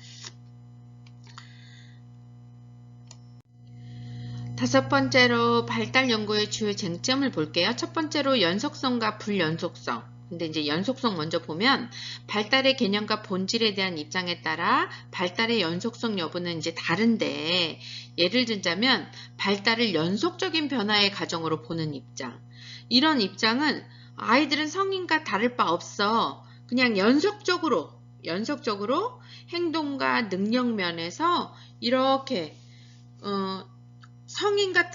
다섯 번째로 발달 연구의 주요 쟁점을 볼게요. 첫 번째로 연속성과 불연속성. 근데 이제 연속성 먼저 보면 발달의 개념과 본질에 대한 입장에 따라 발달의 연속성 여부는 이제 다른데, 예를 들자면 발달을 연속적인 변화의 과정으로 보는 입장. 이런 입장은 아이들은 성인과 다를 바 없어. 그냥 연속적으로 행동과 능력 면에서 이렇게 성인과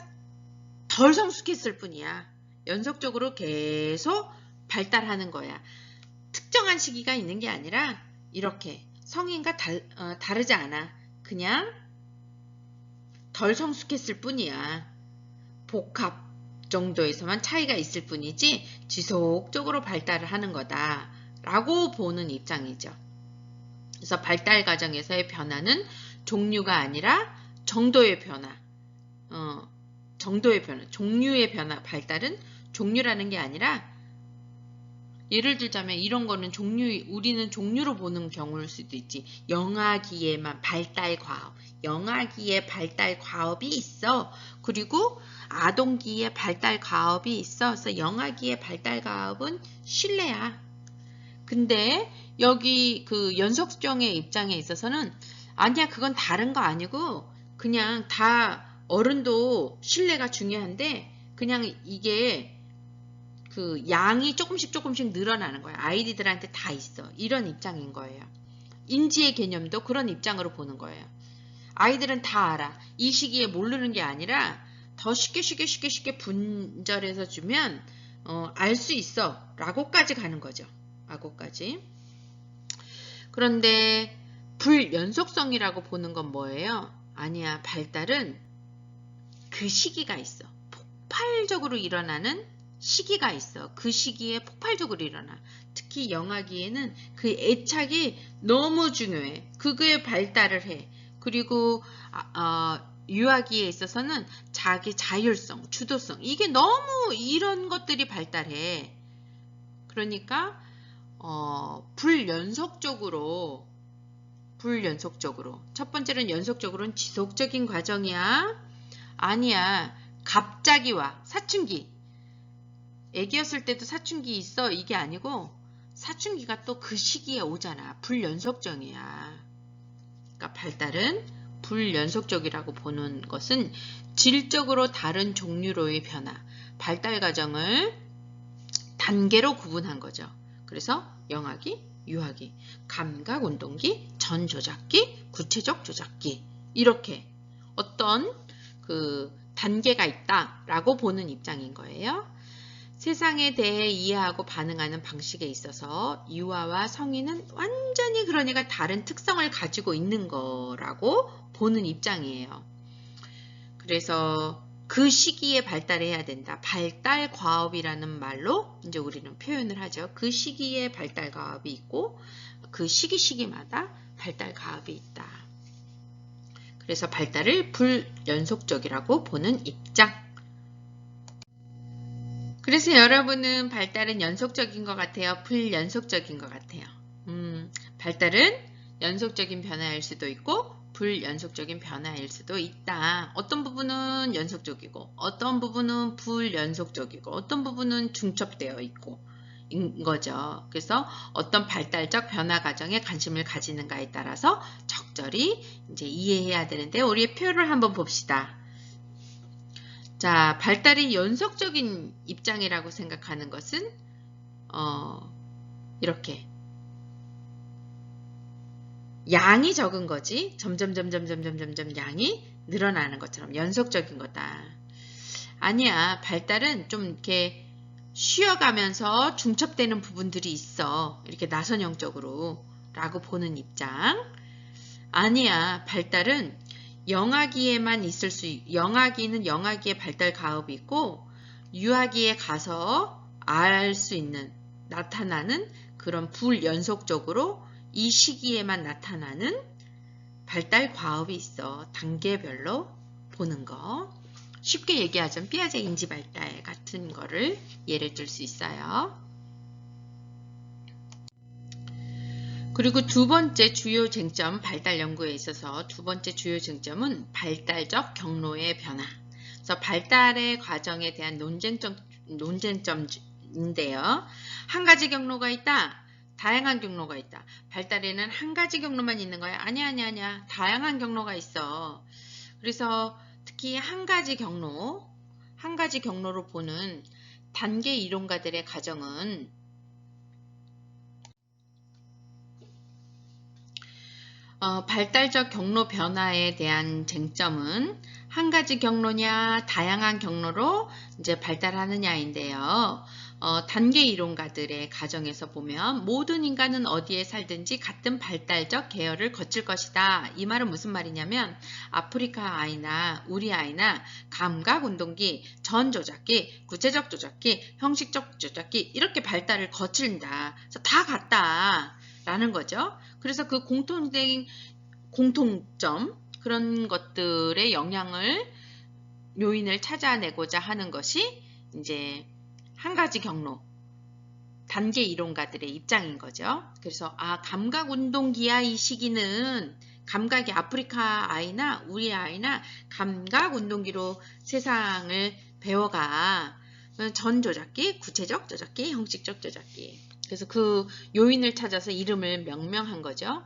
덜 성숙했을 뿐이야. 연속적으로 계속 발달하는 거야. 특정한 시기가 있는 게 아니라 이렇게 성인과 다르지 않아. 그냥 덜 성숙했을 뿐이야. 복합 정도에서만 차이가 있을 뿐이지 지속적으로 발달을 하는 거다 라고 보는 입장이죠. 그래서 발달 과정에서의 변화는 종류가 아니라 정도의 변화, 종류의 변화, 발달은 종류라는 게 아니라, 예를 들자면 이런 거는 우리는 종류로 보는 경우일 수도 있지. 영아기에만 발달 과업, 영아기에 발달 과업이 있어. 그리고 아동기에 발달 과업이 있어. 그래서 영아기에 발달 과업은 신뢰야. 근데 여기 그 연속성의 입장에 있어서는 아니야, 그건 다른 거 아니고 그냥 다 어른도 신뢰가 중요한데 그냥 이게 그 양이 조금씩 늘어나는 거야. 아이들한테 다 있어. 이런 입장인 거예요. 인지의 개념도 그런 입장으로 보는 거예요. 아이들은 다 알아. 이 시기에 모르는 게 아니라 더 쉽게 분절해서 주면 알 수 있어 라고까지 가는 거죠. 라고까지. 그런데 불연속성이라고 보는 건 뭐예요? 아니야. 발달은 그 시기가 있어. 폭발적으로 일어나는 시기가 있어. 그 시기에 폭발적으로 일어나. 특히 영아기에는 그 애착이 너무 중요해. 그거에 발달을 해. 그리고 유아기에 있어서는 자기 자율성, 주도성, 이게 너무 이런 것들이 발달해. 그러니까 불연속적으로 불연속적으로. 첫 번째는 연속적으로는 지속적인 과정이야. 아니야. 갑자기 와. 사춘기. 애기였을 때도 사춘기 있어. 이게 아니고 사춘기가 또 그 시기에 오잖아. 불연속적이야. 그러니까 발달은 불연속적이라고 보는 것은 질적으로 다른 종류로의 변화, 발달 과정을 단계로 구분한 거죠. 그래서 영아기, 유아기, 감각 운동기, 전 조작기, 구체적 조작기 이렇게 어떤 그 단계가 있다라고 보는 입장인 거예요. 세상에 대해 이해하고 반응하는 방식에 있어서 유아와 성인은 완전히 그러니까 다른 특성을 가지고 있는 거라고 보는 입장이에요. 그래서 그 시기에 발달해야 된다. 발달 과업이라는 말로 이제 우리는 표현을 하죠. 그 시기에 발달 과업이 있고 그 시기마다 발달 과업이 있다. 그래서 발달을 불연속적이라고 보는 입장. 그래서 여러분은 발달은 연속적인 것 같아요? 불연속적인 것 같아요? 발달은 연속적인 변화일 수도 있고 불연속적인 변화일 수도 있다. 어떤 부분은 연속적이고 어떤 부분은 불연속적이고 어떤 부분은 중첩되어 있고 인 거죠. 그래서 어떤 발달적 변화 과정에 관심을 가지는가에 따라서 적절히 이제 이해해야 되는데 우리의 표를 한번 봅시다. 자, 발달이 연속적인 입장이라고 생각하는 것은 이렇게 양이 적은 거지. 점점 양이 늘어나는 것처럼 연속적인 거다. 아니야. 발달은 좀 이렇게 쉬어가면서 중첩되는 부분들이 있어. 이렇게 나선형적으로 라고 보는 입장. 아니야. 발달은 영아기에만 있을 영아기는 영아기의 발달 가업이 있고 유아기에 가서 알 수 있는 나타나는 그런 불연속적으로 이 시기에만 나타나는 발달 과업이 있어. 단계별로 보는 거. 쉽게 얘기하자면 피아제 인지 발달 같은 거를 예를 들 수 있어요. 그리고 두 번째 주요 쟁점, 발달 연구에 있어서 두 번째 주요 쟁점은 발달적 경로의 변화. 그래서 발달의 과정에 대한 논쟁점인데요. 한 가지 경로가 있다. 다양한 경로가 있다. 발달에는 한 가지 경로만 있는 거야? 아니야. 다양한 경로가 있어. 그래서 특히 한 가지 경로로 보는 단계 이론가들의 가정은 발달적 경로 변화에 대한 쟁점은 한 가지 경로냐 다양한 경로로 이제 발달하느냐인데요. 단계 이론가들의 가정에서 보면 모든 인간은 어디에 살든지 같은 발달적 계열을 거칠 것이다. 이 말은 무슨 말이냐면 아프리카 아이나 우리 아이나 감각 운동기, 전 조작기, 구체적 조작기, 형식적 조작기 이렇게 발달을 거친다. 그래서 다 같다. 라는 거죠. 그래서 그 공통점 그런 것들의 요인을 찾아내고자 하는 것이 이제 한 가지 경로 단계 이론가들의 입장인 거죠. 그래서 감각 운동기야 이 시기는 감각이 아프리카 아이나 우리 아이나 감각 운동기로 세상을 배워가. 전 조작기, 구체적 조작기, 형식적 조작기. 그래서 그 요인을 찾아서 이름을 명명한 거죠.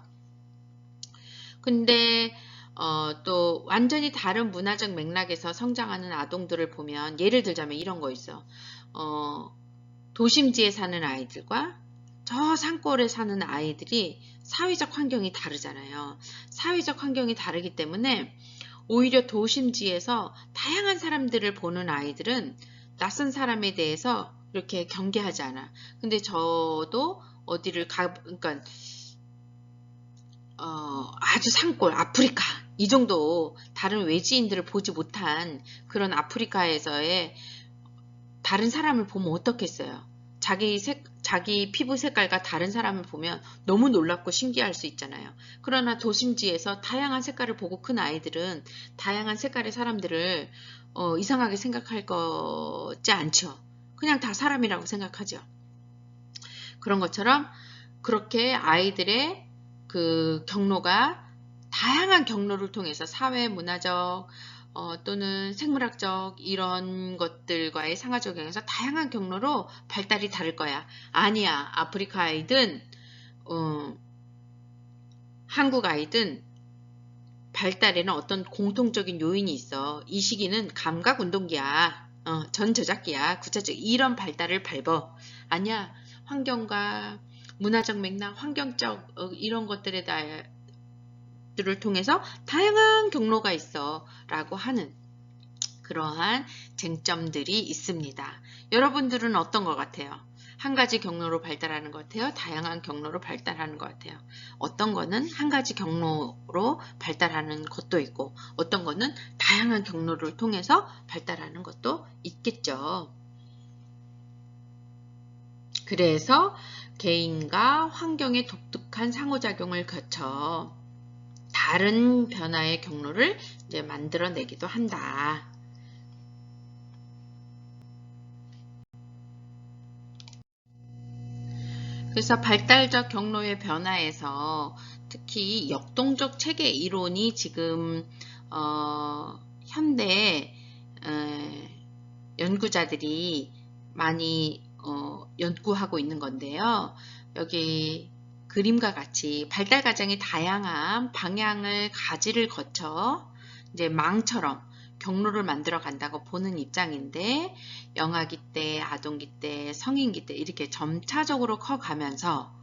근데 또 완전히 다른 문화적 맥락에서 성장하는 아동들을 보면 예를 들자면 이런 거 있어. 도심지에 사는 아이들과 저 산골에 사는 아이들이 사회적 환경이 다르잖아요. 사회적 환경이 다르기 때문에 오히려 도심지에서 다양한 사람들을 보는 아이들은 낯선 사람에 대해서 이렇게 경계하지 않아. 근데 저도 어디를 그러니까 아주 산골 아프리카 이 정도 다른 외지인들을 보지 못한 그런 아프리카에서의 다른 사람을 보면 어떻겠어요? 자기 피부 색깔과 다른 사람을 보면 너무 놀랍고 신기할 수 있잖아요. 그러나 도심지에서 다양한 색깔을 보고 큰 아이들은 다양한 색깔의 사람들을 이상하게 생각할 거지 않죠. 그냥 다 사람이라고 생각하죠. 그런 것처럼 그렇게 아이들의 그 경로가 다양한 경로를 통해서 사회, 문화적 또는 생물학적 이런 것들과의 상하작용에서 다양한 경로로 발달이 다를 거야. 아니야. 아프리카 아이든 한국 아이든 발달에는 어떤 공통적인 요인이 있어. 이 시기는 감각 운동기야. 전 저작기야. 구체적 이런 발달을 밟어. 아니야. 환경과 문화적 맥락, 환경적 이런 것들을 통해서 다양한 경로가 있어 라고 하는 그러한 쟁점들이 있습니다. 여러분들은 어떤 것 같아요? 한 가지 경로로 발달하는 것 같아요? 다양한 경로로 발달하는 것 같아요? 어떤 거는 한 가지 경로로 발달하는 것도 있고 어떤 거는 다양한 경로를 통해서 발달하는 것도 있겠죠. 그래서 개인과 환경의 독특한 상호작용을 거쳐 다른 변화의 경로를 이제 만들어내기도 한다. 그래서 발달적 경로의 변화에서 특히 역동적 체계 이론이 지금 현대 연구자들이 많이 연구하고 있는 건데요. 여기 그림과 같이 발달 과정이 다양한 방향을 가지를 거쳐 이제 망처럼 경로를 만들어 간다고 보는 입장인데 영아기 때, 아동기 때, 성인기 때 이렇게 점차적으로 커가면서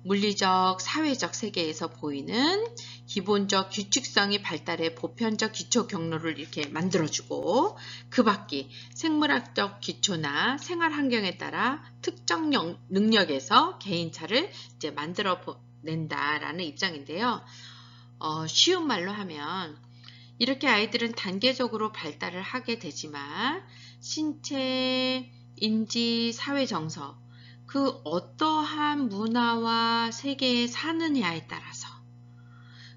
물리적, 사회적 세계에서 보이는 기본적 규칙성이 발달의 보편적 기초 경로를 이렇게 만들어주고 그 밖에 생물학적 기초나 생활 환경에 따라 특정 능력에서 개인차를 이제 만들어 낸다라는 입장인데요. 쉬운 말로 하면 이렇게 아이들은 단계적으로 발달을 하게 되지만 신체, 인지, 사회 정서 그 어떠한 문화와 세계에 사느냐에 따라서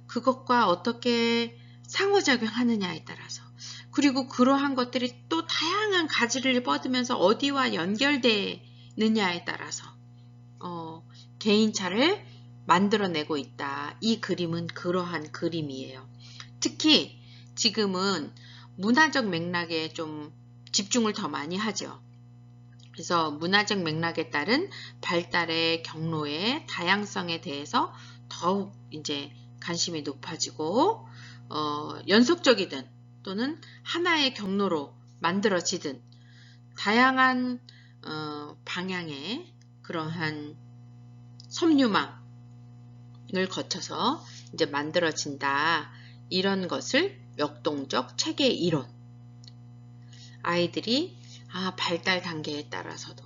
그것과 어떻게 상호작용하느냐에 따라서 그리고 그러한 것들이 또 다양한 가지를 뻗으면서 어디와 연결되느냐에 따라서 개인차를 만들어내고 있다. 이 그림은 그러한 그림이에요. 특히 지금은 문화적 맥락에 좀 집중을 더 많이 하죠. 그래서 문화적 맥락에 따른 발달의 경로의 다양성에 대해서 더욱 이제 관심이 높아지고 연속적이든 또는 하나의 경로로 만들어지든 다양한 방향의 그러한 섬유망을 거쳐서 이제 만들어진다. 이런 것을 역동적 체계 이론. 아이들이 발달 단계에 따라서도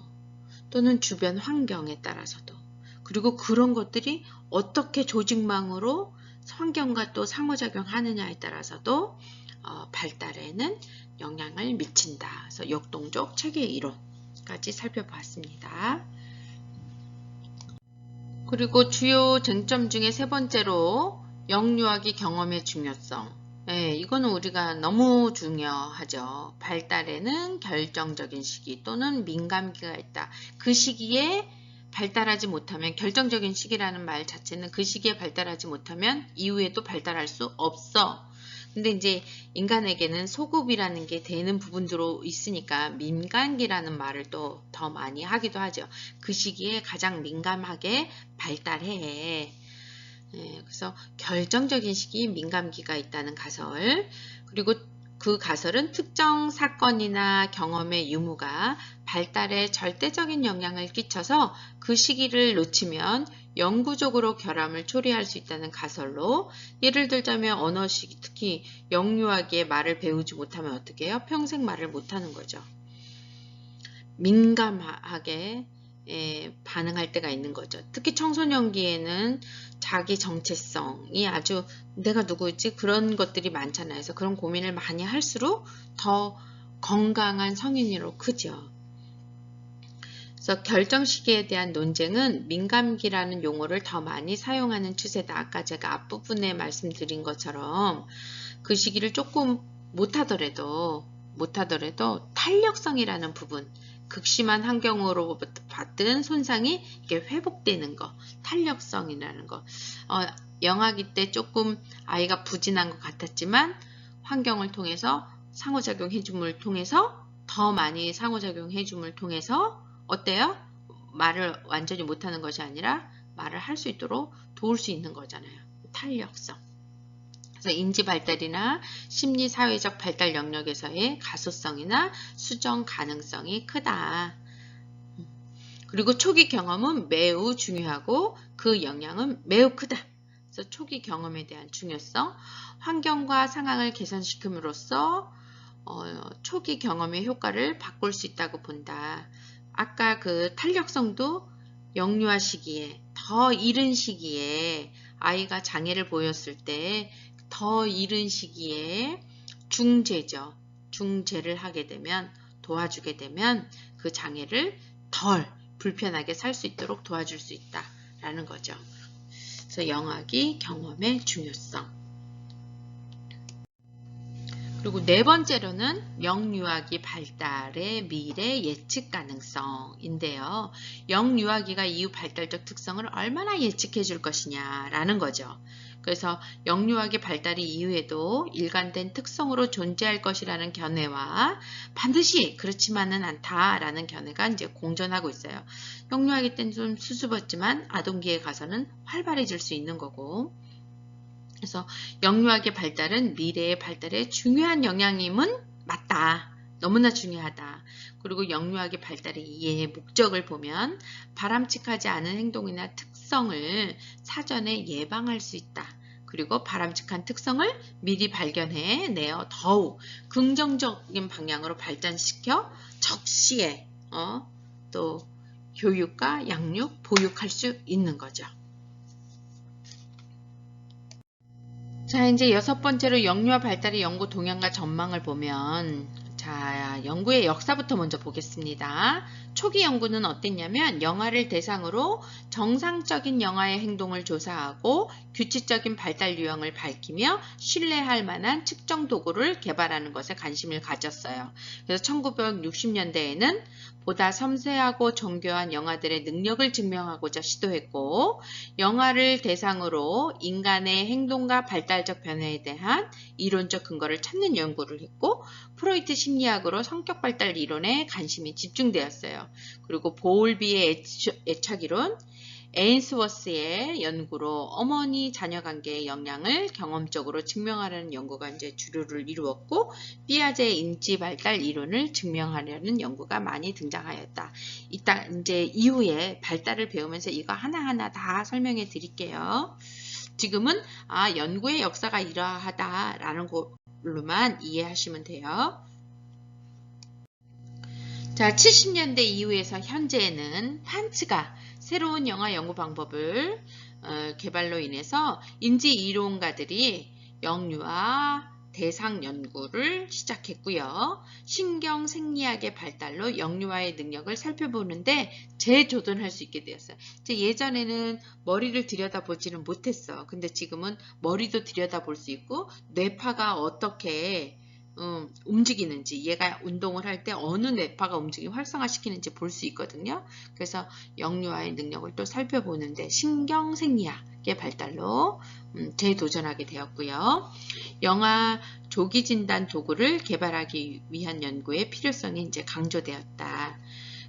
또는 주변 환경에 따라서도 그리고 그런 것들이 어떻게 조직망으로 환경과 또 상호작용하느냐에 따라서도 발달에는 영향을 미친다. 그래서 역동적 체계 이론까지 살펴봤습니다. 그리고 주요 쟁점 중에 세 번째로 영유아기 경험의 중요성. 네, 이거는 우리가 너무 중요하죠. 발달에는 결정적인 시기 또는 민감기가 있다. 그 시기에 발달하지 못하면 결정적인 시기라는 말 자체는 그 시기에 발달하지 못하면 이후에 또 발달할 수 없어. 근데 이제 인간에게는 소급이라는 게 되는 부분들로 있으니까 민감기라는 말을 또 더 많이 하기도 하죠. 그 시기에 가장 민감하게 발달해. 그래서 결정적인 시기 민감기가 있다는 가설, 그리고 그 가설은 특정 사건이나 경험의 유무가 발달에 절대적인 영향을 끼쳐서 그 시기를 놓치면 영구적으로 결함을 초래할 수 있다는 가설로, 예를 들자면 언어 시기, 특히 영유아기에 말을 배우지 못하면 어떻게 해요? 평생 말을 못하는 거죠. 민감하게 반응할 때가 있는 거죠. 특히 청소년기에는 자기 정체성이 아주 내가 누구지? 그런 것들이 많잖아요. 그래서 그런 고민을 많이 할수록 더 건강한 성인으로 크죠. 그래서 결정 시기에 대한 논쟁은 민감기라는 용어를 더 많이 사용하는 추세다. 아까 제가 앞부분에 말씀드린 것처럼 그 시기를 조금 못하더라도 탄력성이라는 부분, 극심한 환경으로 받은 손상이 이게 회복되는 거, 탄력성이라는 거. 영아기 때 조금 아이가 부진한 것 같았지만 환경을 통해서 상호작용 해줌을 통해서 더 많이 상호작용 해줌을 통해서 어때요? 말을 완전히 못하는 것이 아니라 말을 할 수 있도록 도울 수 있는 거잖아요. 탄력성. 그래서 인지 발달이나 심리 사회적 발달 영역에서의 가소성이나 수정 가능성이 크다. 그리고 초기 경험은 매우 중요하고 그 영향은 매우 크다. 그래서 초기 경험에 대한 중요성, 환경과 상황을 개선시킴으로써 초기 경험의 효과를 바꿀 수 있다고 본다. 아까 그 탄력성도 영유아 시기에, 더 이른 시기에 아이가 장애를 보였을 때 더 이른 시기에 중재죠. 중재를 하게 되면, 도와주게 되면 그 장애를 덜 불편하게 살 수 있도록 도와줄 수 있다라는 거죠. 그래서 영아기 경험의 중요성. 그리고 네 번째로는 영유아기 발달의 미래 예측 가능성인데요. 영유아기가 이후 발달적 특성을 얼마나 예측해 줄 것이냐라는 거죠. 그래서 영유아기 발달이 이후에도 일관된 특성으로 존재할 것이라는 견해와 반드시 그렇지만은 않다라는 견해가 이제 공존하고 있어요. 영유아기 때는 좀 수줍었지만 아동기에 가서는 활발해질 수 있는 거고, 그래서 영유아기 발달은 미래의 발달에 중요한 영향임은 맞다. 너무나 중요하다. 그리고 영유아기 발달의 이해의 목적을 보면 바람직하지 않은 행동이나 특성을 사전에 예방할 수 있다. 그리고 바람직한 특성을 미리 발견해 내어 더욱 긍정적인 방향으로 발전시켜 적시에 또 교육과 양육, 보육할 수 있는 거죠. 자, 이제 여섯 번째로 영유아 발달의 연구 동향과 전망을 보면, 자, 연구의 역사부터 먼저 보겠습니다. 초기 연구는 어땠냐면 영아를 대상으로 정상적인 영아의 행동을 조사하고 규칙적인 발달 유형을 밝히며 신뢰할 만한 측정 도구를 개발하는 것에 관심을 가졌어요. 그래서 1960년대에는 보다 섬세하고 정교한 영아들의 능력을 증명하고자 시도했고, 영아를 대상으로 인간의 행동과 발달적 변화에 대한 이론적 근거를 찾는 연구를 했고, 프로이트 심리학으로 성격 발달 이론에 관심이 집중되었어요. 그리고 보울비의 애착이론, 에인스워스의 연구로 어머니 자녀 관계의 영향을 경험적으로 증명하려는 연구가 이제 주류를 이루었고, 피아제의 인지 발달 이론을 증명하려는 연구가 많이 등장하였다. 이따 이제 이후에 발달을 배우면서 이거 하나하나 다 설명해 드릴게요. 지금은 연구의 역사가 이러하다라는 걸로만 이해하시면 돼요. 자, 70년대 이후에서 현재는 판츠가 새로운 영아 연구 방법을 개발로 인해서 인지 이론가들이 영유아 대상 연구를 시작했고요. 신경 생리학의 발달로 영유아의 능력을 살펴보는데 재조정할 수 있게 되었어요. 예전에는 머리를 들여다보지는 못했어. 근데 지금은 머리도 들여다볼 수 있고 뇌파가 어떻게 움직이는지, 얘가 운동을 할 때 어느 뇌파가 움직이고 활성화시키는지 볼 수 있거든요. 그래서 영유아의 능력을 또 살펴보는데 신경생리학의 발달로 재도전하게 되었고요. 영아 조기 진단 도구를 개발하기 위한 연구의 필요성이 이제 강조되었다.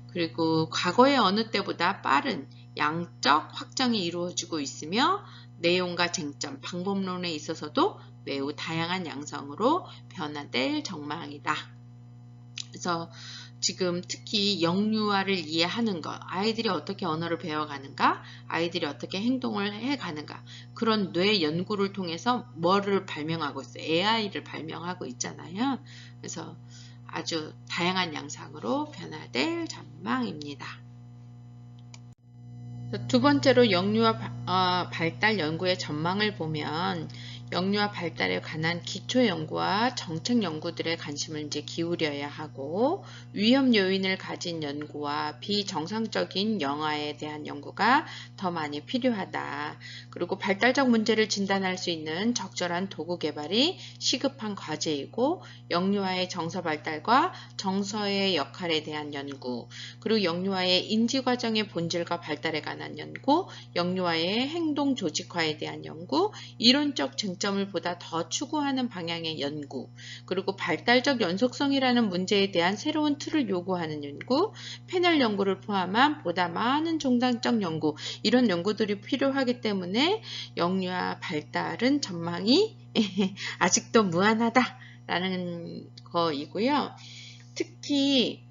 그리고 과거의 어느 때보다 빠른 양적 확정이 이루어지고 있으며 내용과 쟁점, 방법론에 있어서도 매우 다양한 양성으로 변화될 전망이다. 그래서 지금 특히 영유아를 이해하는 것, 아이들이 어떻게 언어를 배워가는가, 아이들이 어떻게 행동을 해가는가, 그런 뇌 연구를 통해서 뭐를 발명하고 있어요. AI를 발명하고 있잖아요. 그래서 아주 다양한 양상으로 변화될 전망입니다. 두 번째로 영유아 발달 연구의 전망을 보면 영유아 발달에 관한 기초 연구와 정책 연구들에 관심을 이제 기울여야 하고, 위험 요인을 가진 연구와 비정상적인 영아에 대한 연구가 더 많이 필요하다. 그리고 발달적 문제를 진단할 수 있는 적절한 도구 개발이 시급한 과제이고, 영유아의 정서 발달과 정서의 역할에 대한 연구, 그리고 영유아의 인지 과정의 본질과 발달에 관한 연구, 영유아의 행동 조직화에 대한 연구, 이론적 쟁점을 보다 더 추구하는 방향의 연구, 그리고 발달적 연속성이라는 문제에 대한 새로운 틀을 요구하는 연구, 패널 연구를 포함한 보다 많은 종단적 연구, 이런 연구들이 필요하기 때문에 영유아 발달은 전망이 아직도 무한하다라는 거이고요. 특히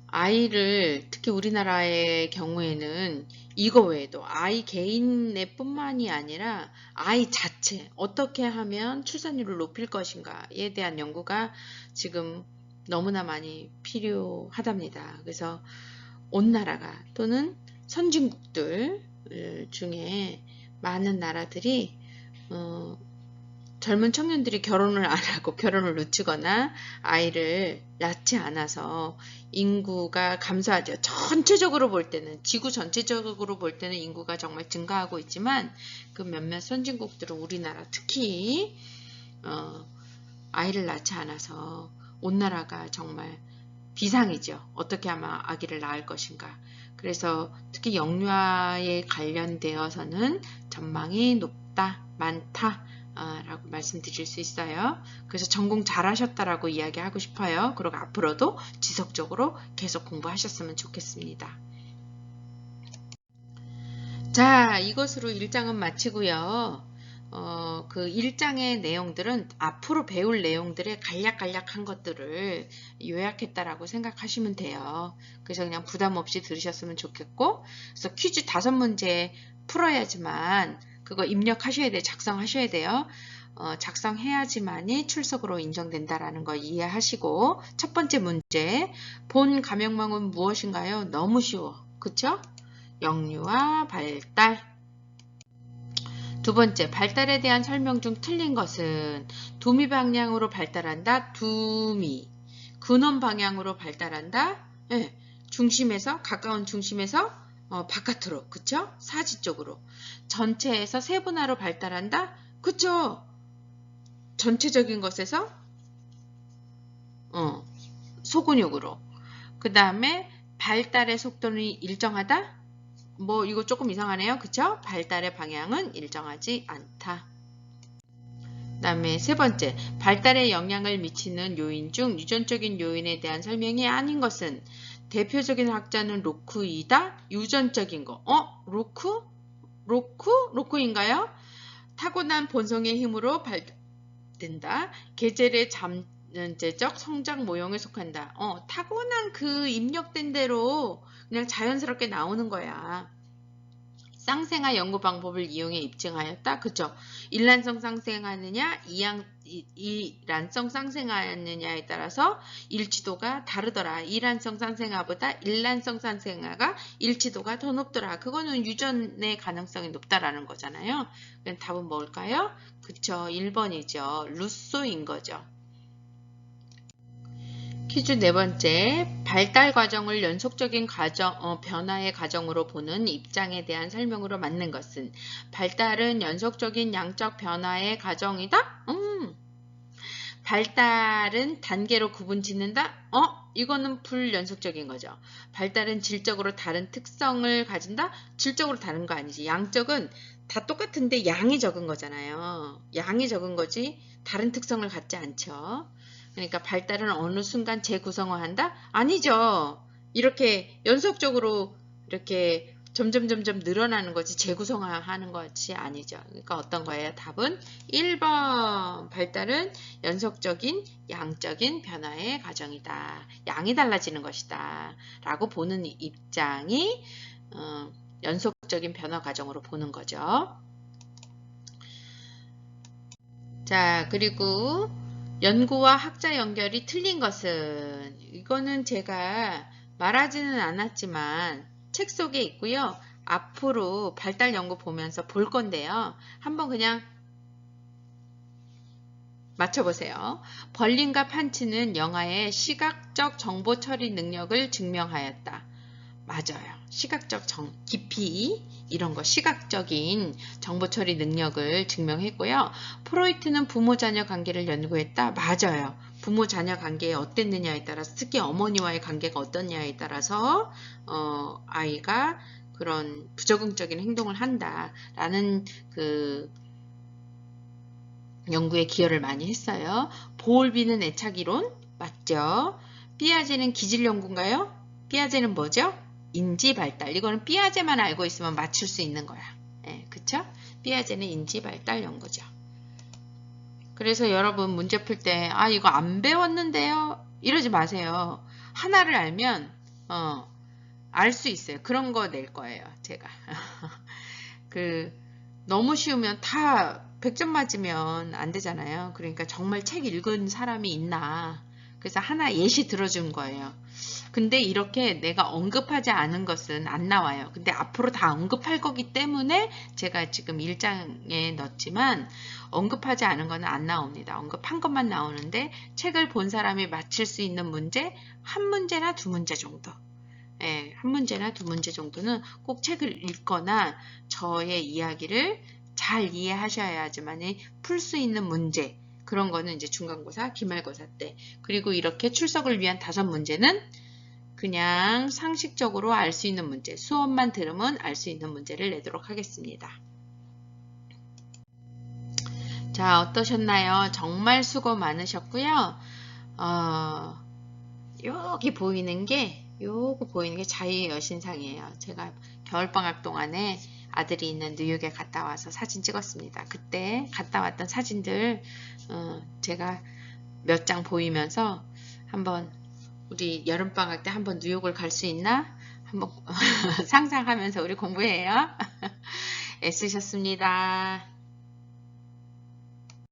아이를, 특히 우리나라의 경우에는 이거 외에도 아이 개인의 뿐만이 아니라 아이 자체, 어떻게 하면 출산율을 높일 것인가에 대한 연구가 지금 너무나 많이 필요하답니다. 그래서 온 나라가 또는 선진국들 중에 많은 나라들이 젊은 청년들이 결혼을 안 하고 결혼을 늦추거나 아이를 낳지 않아서 인구가 감소하죠. 전체적으로 볼 때는, 지구 전체적으로 볼 때는 인구가 정말 증가하고 있지만 그 몇몇 선진국들은, 우리나라 특히 아이를 낳지 않아서 온 나라가 정말 비상이죠. 어떻게 하면 아기를 낳을 것인가. 그래서 특히 영유아에 관련되어서는 전망이 높다, 많다 라고 말씀드릴 수 있어요. 그래서 전공 잘하셨다라고 이야기하고 싶어요. 그리고 앞으로도 지속적으로 계속 공부하셨으면 좋겠습니다. 자, 이것으로 1장은 마치고요. 그 1장의 내용들은 앞으로 배울 내용들의 간략간략한 것들을 요약했다라고 생각하시면 돼요. 그래서 그냥 부담 없이 들으셨으면 좋겠고, 그래서 퀴즈 5문제 풀어야지만 그거 입력하셔야 돼요. 작성하셔야 돼요. 작성해야지만이 출석으로 인정된다라는 거 이해하시고, 첫 번째 문제, 본 감형망은 무엇인가요? 너무 쉬워. 그쵸? 영유아 발달. 두 번째, 발달에 대한 설명 중 틀린 것은 두미 방향으로 발달한다. 두미. 근원 방향으로 발달한다. 네. 중심에서, 가까운 중심에서 바깥으로. 그쵸? 사지 쪽으로. 전체에서 세분화로 발달한다. 그쵸? 전체적인 것에서 소근육으로. 그 다음에 발달의 속도는 일정하다. 뭐 이거 조금 이상하네요. 그쵸? 발달의 방향은 일정하지 않다. 그 다음에 세 번째, 발달에 영향을 미치는 요인 중 유전적인 요인에 대한 설명이 아닌 것은 대표적인 학자는 로크이다. 유전적인 거. 로크? 로크인가요? 타고난 본성의 힘으로 발달된다. 계절의 잠재적 성장 모형에 속한다. 타고난 그 입력된 대로 그냥 자연스럽게 나오는 거야. 쌍생아 연구 방법을 이용해 입증하였다. 그쵸? 일란성 쌍생아느냐, 이란성 쌍생아느냐에 따라서 일치도가 다르더라. 이란성 쌍생아보다 일란성 쌍생아가 일치도가 더 높더라. 그거는 유전의 가능성이 높다라는 거잖아요. 그럼 답은 뭘까요? 그쵸? 1번이죠. 루소인 거죠. 퀴즈 네 번째, 발달 과정을 연속적인 변화의 과정으로 보는 입장에 대한 설명으로 맞는 것은 발달은 연속적인 양적 변화의 과정이다? 발달은 단계로 구분짓는다? 이거는 불연속적인 거죠. 발달은 질적으로 다른 특성을 가진다? 질적으로 다른 거 아니지. 양적은 다 똑같은데 양이 적은 거잖아요. 양이 적은 거지 다른 특성을 갖지 않죠. 그러니까 발달은 어느 순간 재구성화한다? 아니죠. 이렇게 연속적으로 이렇게 점점 늘어나는 거지 재구성화하는 것이 아니죠. 그러니까 어떤 거예요? 답은 1번. 발달은 연속적인 양적인 변화의 과정이다. 양이 달라지는 것이다. 라고 보는 입장이 연속적인 변화 과정으로 보는 거죠. 자, 그리고 연구와 학자 연결이 틀린 것은, 이거는 제가 말하지는 않았지만 책 속에 있고요. 앞으로 발달 연구 보면서 볼 건데요. 한번 그냥 맞춰보세요. 벌린과 판치는 영아의 시각적 정보 처리 능력을 증명하였다. 맞아요. 시각적 깊이 이런 거 시각적인 정보 처리 능력을 증명했고요. 프로이트는 부모-자녀 관계를 연구했다. 맞아요. 부모-자녀 관계에 어땠느냐에 따라서 특히 어머니와의 관계가 어떻냐에 따라서 아이가 그런 부적응적인 행동을 한다라는 그 연구에 기여를 많이 했어요. 보올비는 애착이론 맞죠? 피아제는 기질 연구인가요? 피아제는 뭐죠? 인지 발달. 이거는 피아제만 알고 있으면 맞출 수 있는 거야. 예, 그쵸? 피아제는 인지 발달 연구죠. 그래서 여러분 문제 풀 때 이거 안 배웠는데요? 이러지 마세요. 하나를 알면 알 수 있어요. 그런 거 낼 거예요. 제가. 너무 쉬우면 다 100점 맞으면 안 되잖아요. 그러니까 정말 책 읽은 사람이 있나. 그래서 하나 예시 들어준 거예요. 근데 이렇게 내가 언급하지 않은 것은 안 나와요. 근데 앞으로 다 언급할 거기 때문에 제가 지금 1장에 넣었지만 언급하지 않은 거는 안 나옵니다. 언급한 것만 나오는데 책을 본 사람이 맞힐 수 있는 문제 한 문제나 두 문제 정도. 예, 한 문제나 두 문제 정도는 꼭 책을 읽거나 저의 이야기를 잘 이해하셔야지만 풀 수 있는 문제 그런 거는 이제 중간고사, 기말고사 때 그리고 이렇게 출석을 위한 5문제는 그냥 상식적으로 알 수 있는 문제 수업만 들으면 알 수 있는 문제를 내도록 하겠습니다. 자, 어떠셨나요? 정말 수고 많으셨고요. 여기 보이는 게 요거 보이는 게 자유의 여신상이에요. 제가 겨울방학 동안에 아들이 있는 뉴욕에 갔다 와서 사진 찍었습니다. 그때 갔다 왔던 사진들 제가 몇 장 보이면서 한번 우리 여름방학 때 한번 뉴욕을 갈 수 있나? 한번 상상하면서 우리 공부해요. 애쓰셨습니다.